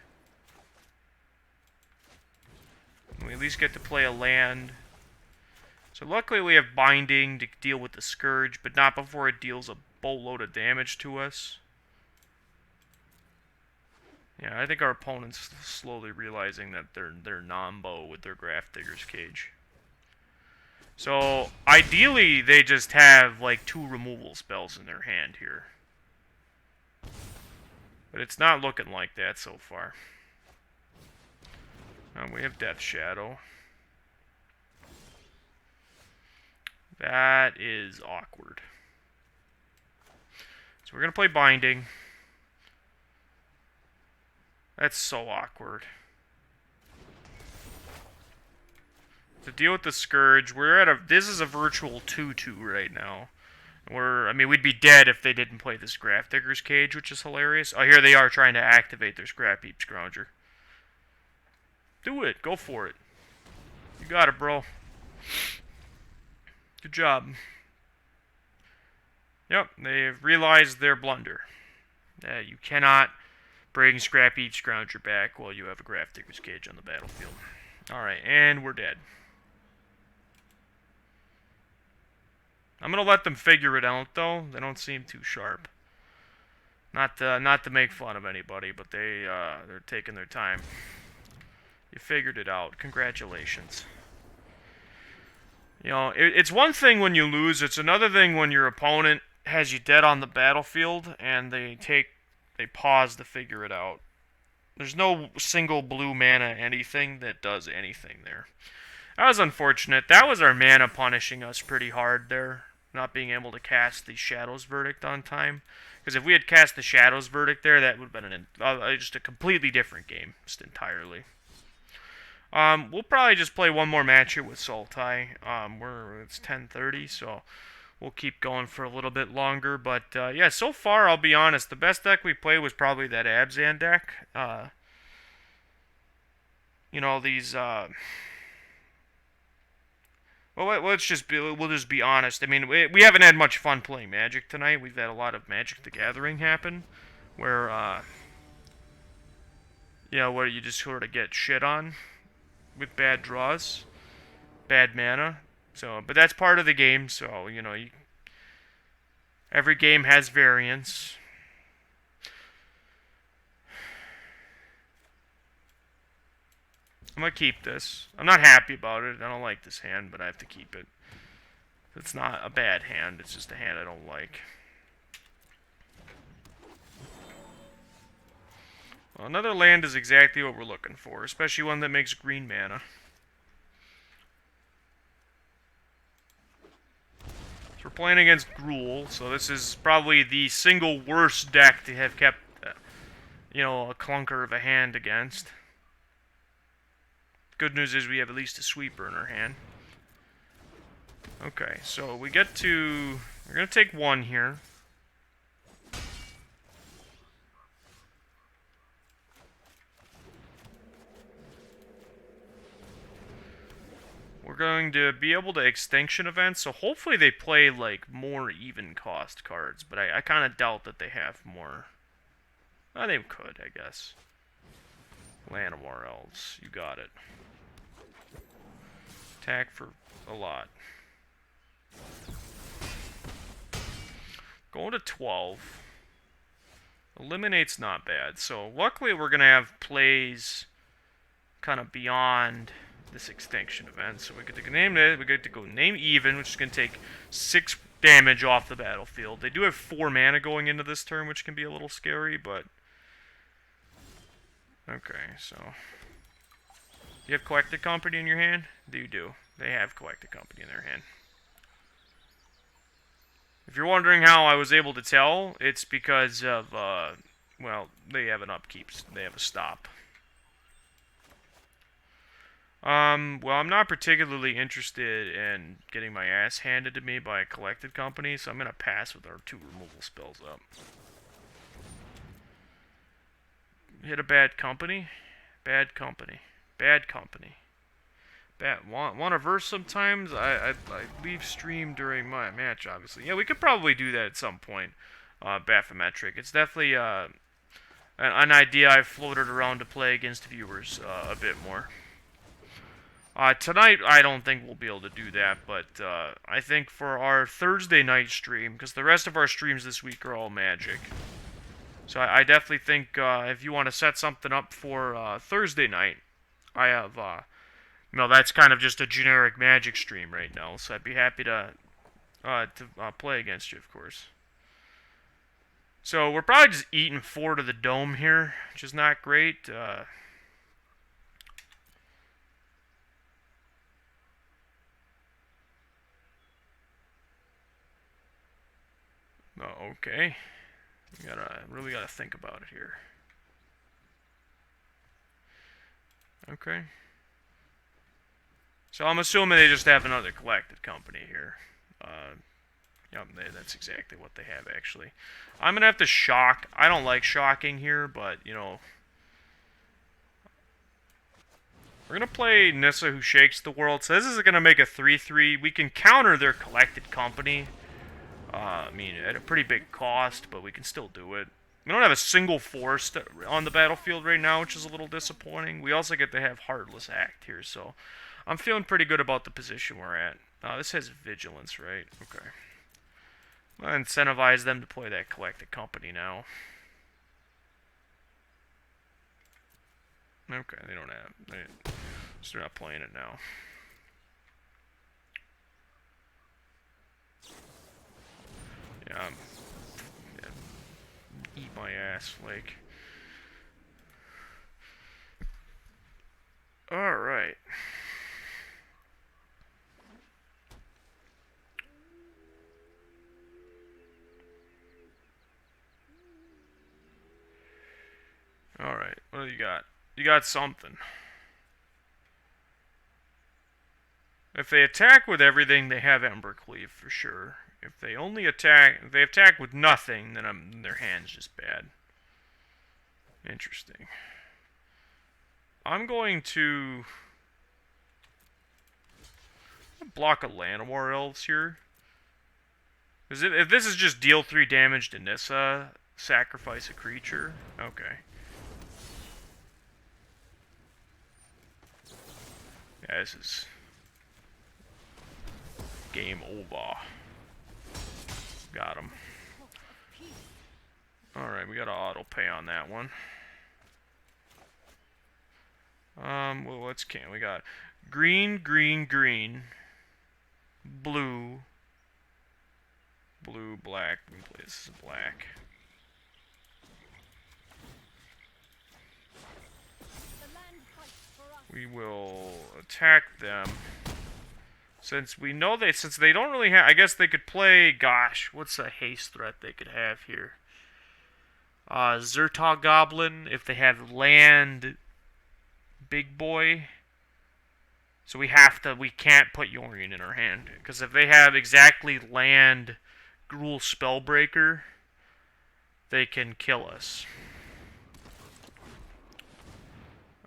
We at least get to play a land. So luckily we have binding to deal with the Scourge, but not before it deals a boatload of damage to us. Yeah, I think our opponent's slowly realizing that they're Nombo with their Graph Digger's Cage. So, ideally, they just have, like, 2 removal spells in their hand here. But it's not looking like that so far. We have Death Shadow. That is awkward. So we're going to play Binding. That's so awkward. To deal with the Scourge, we're at this is a virtual 2-2 right now. I mean, we'd be dead if they didn't play this Graph Digger's Cage, which is hilarious. Oh, here they are trying to activate their Scrap Heap Scrounger. Do it. Go for it. You got it, bro. Good job. Yep, they've realized their blunder. You cannot bring Scrap Heap Scrounger back while you have a Graph Digger's Cage on the battlefield. Alright, and we're dead. I'm gonna let them figure it out, though. They don't seem too sharp. Not to make fun of anybody, but they're taking their time. You figured it out. Congratulations. You know, it's one thing when you lose. It's another thing when your opponent has you dead on the battlefield and they pause to figure it out. There's no single blue mana anything that does anything there. That was unfortunate. That was our mana punishing us pretty hard there. Not being able to cast the Shadow's Verdict on time. Because if we had cast the Shadow's Verdict there, that would have been just a completely different game. Just entirely. We'll probably just play one more match here with Sultai. It's 10:30, so we'll keep going for a little bit longer. But yeah, so far, I'll be honest, the best deck we played was probably that Abzan deck. You know, these... Well, we'll just be honest. I mean, we haven't had much fun playing Magic tonight. We've had a lot of Magic the Gathering happen, where you know, where you just sort of get shit on with bad draws, bad mana. So, but that's part of the game. So, you know, every game has variance. I'm going to keep this. I'm not happy about it. I don't like this hand, but I have to keep it. It's not a bad hand. It's just a hand I don't like. Well, another land is exactly what we're looking for, especially one that makes green mana. So we're playing against Gruul, so this is probably the single worst deck to have kept, you know, a clunker of a hand against. Good news is we have at least a sweeper in our hand. Okay, so we get to... We're going to take one here. We're going to be able to extinction events, so hopefully they play, like, more even cost cards. But I kind of doubt that they have more. Oh, they could, I guess. Llanowar Elves, you got it. Attack for a lot. Going to 12. Eliminate's not bad. So luckily we're going to have plays kind of beyond this extinction event. So we get to name it. We get to go name even, which is going to take 6 damage off the battlefield. They do have 4 mana going into this turn, which can be a little scary, but... Okay, so... You have Collected Company in your hand? You do. They have Collected Company in their hand. If you're wondering how I was able to tell, it's because of, well, they have an upkeep. They have a stop. Well, I'm not particularly interested in getting my ass handed to me by a Collected Company, so I'm going to pass with our 2 removal spells up. Hit a bad company? Bad company. Bad company. Want a verse sometimes? I leave stream during my match, obviously. Yeah, we could probably do that at some point. Bathymetric. It's definitely an idea I've floated around to play against viewers a bit more. Tonight, I don't think we'll be able to do that, but I think for our Thursday night stream, because the rest of our streams this week are all Magic. So I definitely think if you want to set something up for Thursday night, I have... No, that's kind of just a generic Magic stream right now, so I'd be happy to play against you, of course. So we're probably just eating 4 to the dome here, which is not great. Okay. Really gotta think about it here. Okay. So I'm assuming they just have another Collected Company here. Yep, that's exactly what they have, actually. I'm going to have to shock. I don't like shocking here, but, you know... We're going to play Nissa, who shakes the world. So this is going to make a 3-3. We can counter their Collected Company. I mean, at a pretty big cost, but we can still do it. We don't have a single force on the battlefield right now, which is a little disappointing. We also get to have Heartless Act here, so... I'm feeling pretty good about the position we're at. This has Vigilance, right? Okay. I'll incentivize them to play that Collected Company now. Okay, they don't have... So they're not playing it now. Yeah, eat my ass, like... Alright. Alright, what do you got? You got something. If they attack with everything, they have Embercleave for sure. If they only attack... If they attack with nothing, then their hand's just bad. Interesting. I'm going to... block a Llanowar Elves here. Because if this is just deal 3 damage to Nissa, sacrifice a creature... Okay. Yeah, this is... game over. Got him. Alright, we got to auto pay on that one. Well, let's can. We got green, green, green, blue, blue, black. We play this is black. we will attack them. Since we know since they don't really have, I guess they could play, gosh, what's a haste threat they could have here? Zertog Goblin, if they have land big boy. So we can't put Yorion in our hand. Because if they have exactly land Gruul Spellbreaker, they can kill us.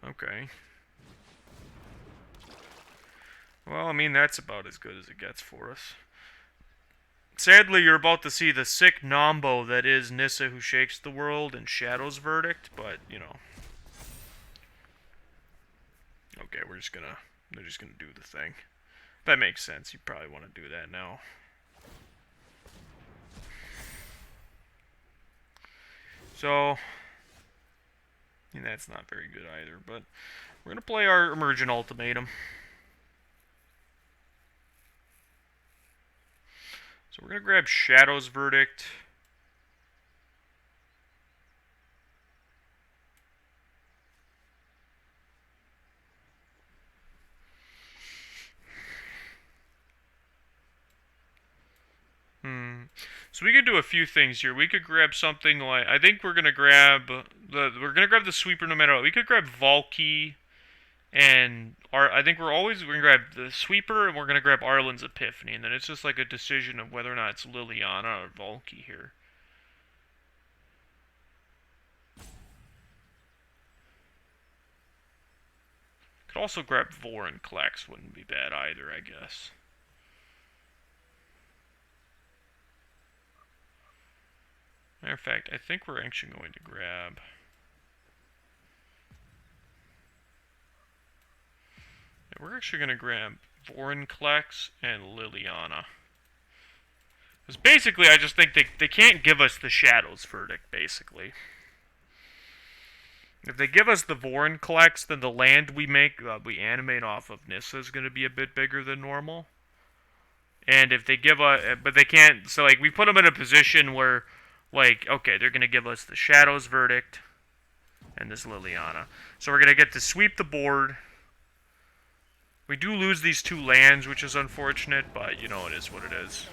Okay. Well, I mean, that's about as good as it gets for us. Sadly, you're about to see the sick Nombo that is Nissa Who Shakes the World and Shadow's Verdict, but, you know. Okay, they're just gonna do the thing. That makes sense. You probably want to do that now. So, I mean, that's not very good either, but we're gonna play our Emergent Ultimatum. So we're gonna grab Shadow's Verdict. So we could do a few things here. We could grab something like, I think we're gonna grab the sweeper no matter what. We could grab Valky and I think we're gonna grab the sweeper and we're gonna grab Arlen's Epiphany, and then it's just like a decision of whether or not it's Liliana or Valky here. Could also grab Vorin Klex, wouldn't be bad either, I guess. Matter of fact, I think we're actually going to grab... Yeah, we're actually going to grab Vorinclex and Liliana. Because basically, I just think they can't give us the Shadow's Verdict, basically. If they give us the Vorinclex, then the land we we animate off of Nissa is going to be a bit bigger than normal. And if they give but they can't, so like, we put them in a position where, like, okay, they're going to give us the Shadow's Verdict and this Liliana. So we're going to get to sweep the board. We do lose these 2 lands, which is unfortunate, but, you know, it is what it is.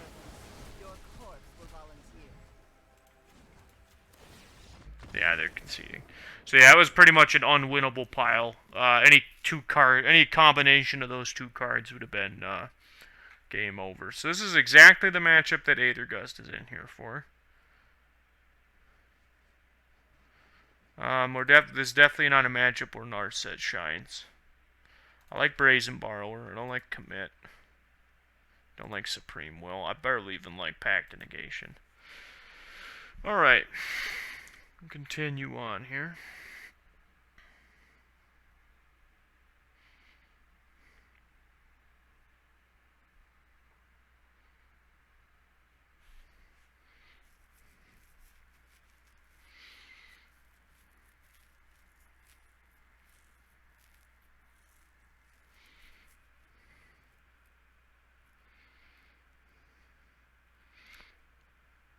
Yeah, they're conceding. So yeah, that was pretty much an unwinnable pile. Any combination of those 2 cards would have been game over. So this is exactly the matchup that Aethergust is in here for. This is definitely not a matchup where Narset shines. I like Brazen Borrower. I don't like Commit. Don't like Supreme Will. I barely even like Pact of Negation. Alright. Continue on here.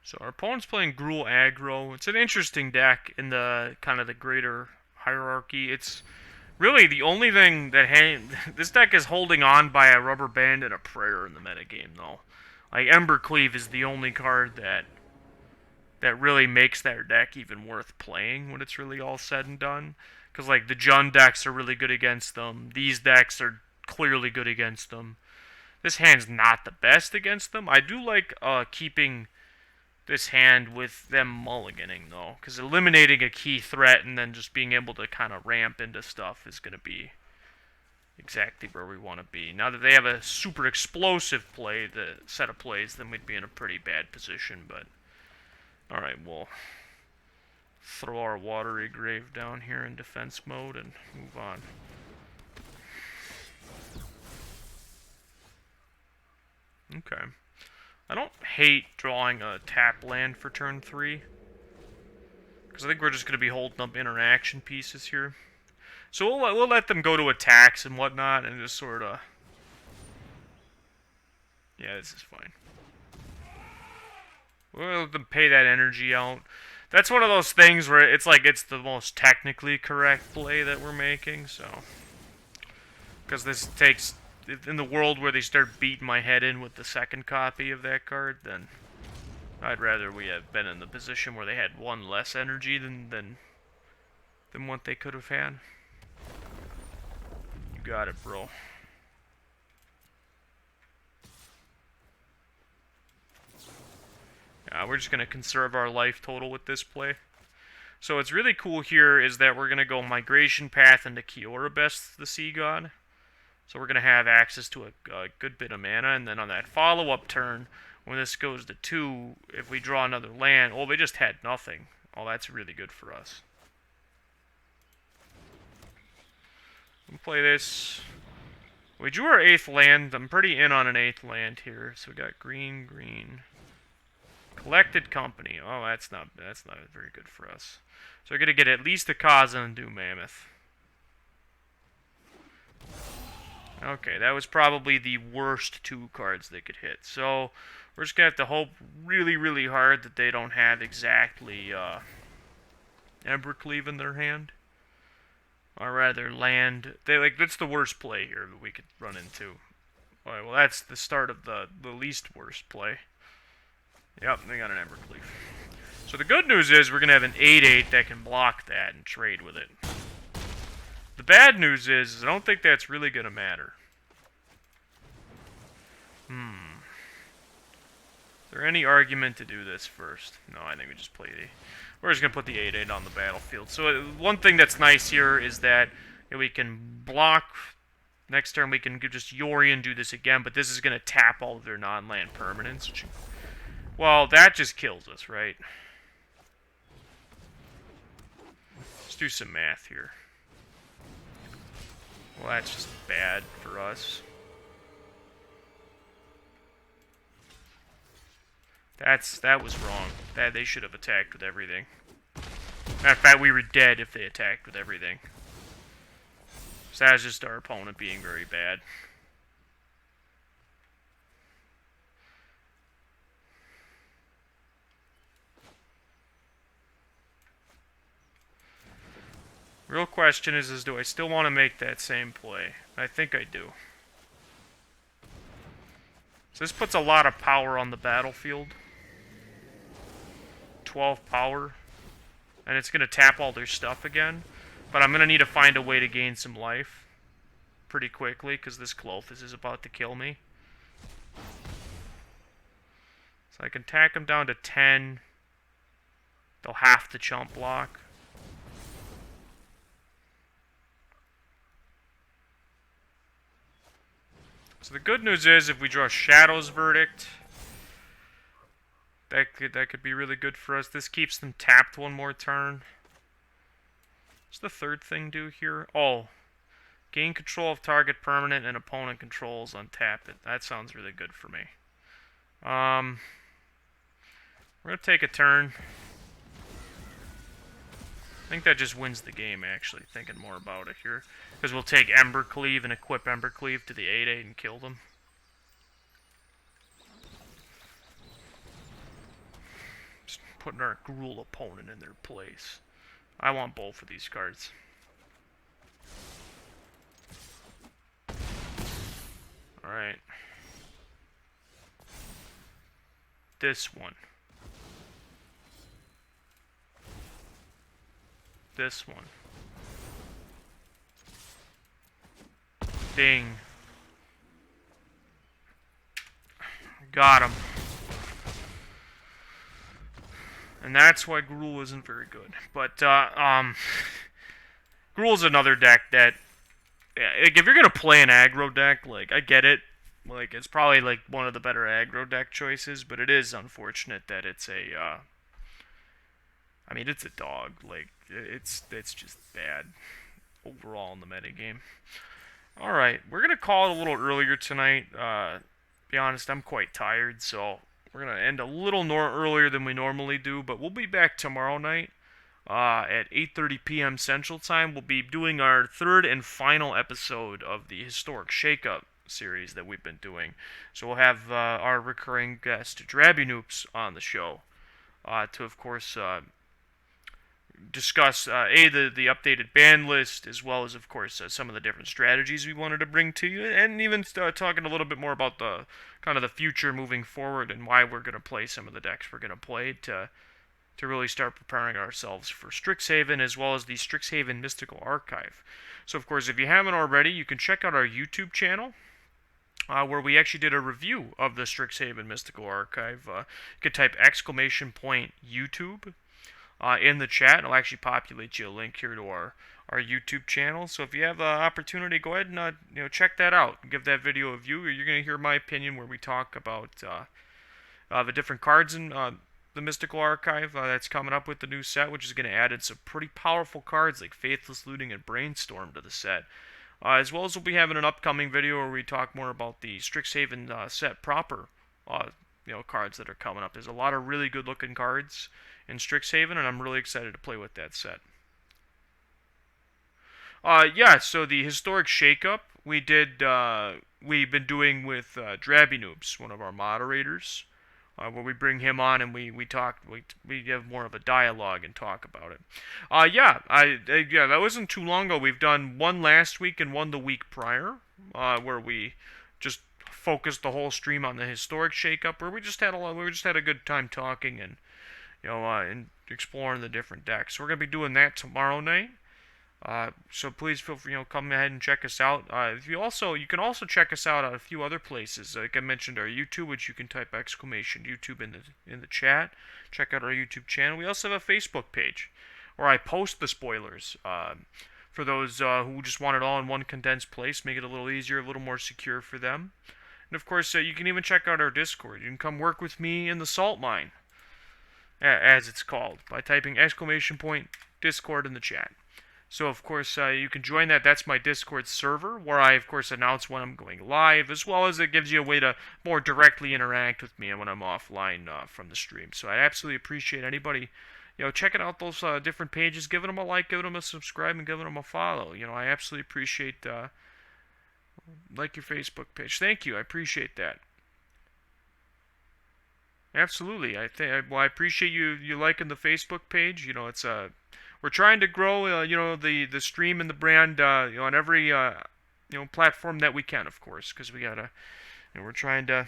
So our opponent's playing Gruul aggro. It's an interesting deck in the kind of the greater hierarchy. It's really the only thing that this deck is holding on by a rubber band and a prayer in the metagame, though. Like, Embercleave is the only card that really makes their deck even worth playing when it's really all said and done. Because, like, the Jund decks are really good against them. These decks are clearly good against them. This hand's not the best against them. I do like keeping this hand with them mulliganing, though, because eliminating a key threat and then just being able to kind of ramp into stuff is going to be exactly where we want to be. Now that they have a super explosive set of plays, then we'd be in a pretty bad position, but alright, we'll throw our Watery Grave down here in defense mode and move on. Okay. I don't hate drawing a tap land for turn 3. Because I think we're just going to be holding up interaction pieces here. So we'll let them go to attacks and whatnot and just sort of... Yeah, this is fine. We'll let them pay that energy out. That's one of those things where it's like it's the most technically correct play that we're making, so... Because this takes... In the world where they start beating my head in with the second copy of that card, then I'd rather we have been in the position where they had one less energy than what they could have had. You got it, bro. We're just going to conserve our life total with this play. So what's really cool here is that we're going to go Migration Path into Kiora Best, the Sea God. So we're going to have access to a good bit of mana, and then on that follow-up turn, when this goes to 2, if we draw another land, oh, they just had nothing. Oh, that's really good for us. We'll play this. We drew our 8th land. I'm pretty in on an 8th land here. So we got green, green. Collected Company. Oh, that's not very good for us. So we're going to get at least a Kaza and do Mammoth. Okay, that was probably the worst 2 cards they could hit. So we're just going to have to hope really, really hard that they don't have exactly Embercleave in their hand. Or rather, land. That's the worst play here that we could run into. Alright, well, that's the start of the least worst play. Yep, they got an Embercleave. So the good news is we're going to have an 8/8 that can block that and trade with it. The bad news is I don't think that's really going to matter. Is there any argument to do this first? No, I think we just play the... We're just going to put the 8/8 on the battlefield. So one thing that's nice here is that we can block... Next turn we can just Yori and do this again, but this is going to tap all of their non-land permanents. Well, that just kills us, right? Let's do some math here. Well, that's just bad for us. That was wrong. They should have attacked with everything. Matter of fact, we were dead if they attacked with everything. So that's just our opponent being very bad. Real question is do I still want to make that same play? I think I do. So this puts a lot of power on the battlefield. 12 power. And it's going to tap all their stuff again. But I'm going to need to find a way to gain some life pretty quickly, because this Clothis is about to kill me. So I can tack them down to 10. They'll have to chump block. So the good news is if we draw Shadow's Verdict, that could be really good for us. This keeps them tapped one more turn. What's the third thing do here? Oh, gain control of target permanent and opponent controls, untap it. That sounds really good for me. We're going to take a turn. I think that just wins the game, actually, thinking more about it here. Because we'll take Embercleave and equip Embercleave to the 8/8 and kill them. Just putting our Gruul opponent in their place. I want both of these cards. Alright. This one. This one. Ding. Got him. And that's why Gruul isn't very good. But, Gruul's another deck that... Like, if you're gonna play an aggro deck, like, I get it. Like, it's probably, like, one of the better aggro deck choices, but it is unfortunate that it's a, I mean, it's a dog. Like, it's just bad overall in the metagame. Alright, we're going to call it a little earlier tonight. Be honest, I'm quite tired, so we're going to end a little earlier than we normally do, but we'll be back tomorrow night at 8:30 p.m. Central Time. We'll be doing our third and final episode of the Historic Shakeup series that we've been doing. So we'll have our recurring guest, Drabby Noops, on the show to, of course, discuss the updated ban list, as well as, of course, some of the different strategies we wanted to bring to you, and even talking a little bit more about the kind of the future moving forward and why we're going to play some of the decks we're going to play to really start preparing ourselves for Strixhaven, as well as the Strixhaven Mystical Archive. So, of course, if you haven't already, you can check out our YouTube channel, where we actually did a review of the Strixhaven Mystical Archive. You could type !YouTube in the chat. It'll actually populate you a link here to our YouTube channel. So if you have the opportunity, go ahead and check that out. Give that video a view. You're going to hear my opinion where we talk about the different cards in the Mystical Archive that's coming up with the new set, which is going to add in some pretty powerful cards like Faithless Looting and Brainstorm to the set. As well as we'll be having an upcoming video where we talk more about the Strixhaven set proper, cards that are coming up. There's a lot of really good looking cards in Strixhaven, and I'm really excited to play with that set. So the historic shakeup we've been doing with Drabby Noobs, one of our moderators, where we bring him on and we have more of a dialogue and talk about it. That wasn't too long ago. We've done one last week and one the week prior, where we just focused the whole stream on the historic shakeup, where we just had a good time talking and and exploring the different decks. So we're gonna be doing that tomorrow night. So please feel free, come ahead and check us out. You can also check us out at a few other places. Like I mentioned, our YouTube, which you can type !YouTube in the chat. Check out our YouTube channel. We also have a Facebook page where I post the spoilers for those who just want it all in one condensed place, make it a little easier, a little more secure for them. And of course, you can even check out our Discord. You can come work with me in the salt mine, as it's called, by typing !Discord in the chat. So, of course, you can join that. That's my Discord server, where I, of course, announce when I'm going live, as well as it gives you a way to more directly interact with me when I'm offline from the stream. So I absolutely appreciate anybody, checking out those different pages, giving them a like, giving them a subscribe, and giving them a follow. I absolutely appreciate, like your Facebook page. Thank you. I appreciate that. Absolutely. I appreciate you liking the Facebook page. It's we're trying to grow, the stream and the brand, on every, platform that we can, of course, because we're trying to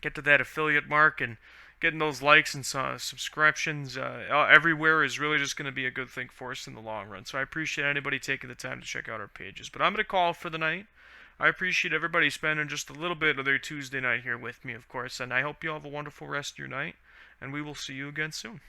get to that affiliate mark, and getting those likes and subscriptions everywhere is really just going to be a good thing for us in the long run. So I appreciate anybody taking the time to check out our pages. But I'm going to call for the night. I appreciate everybody spending just a little bit of their Tuesday night here with me, of course, and I hope you all have a wonderful rest of your night, and we will see you again soon.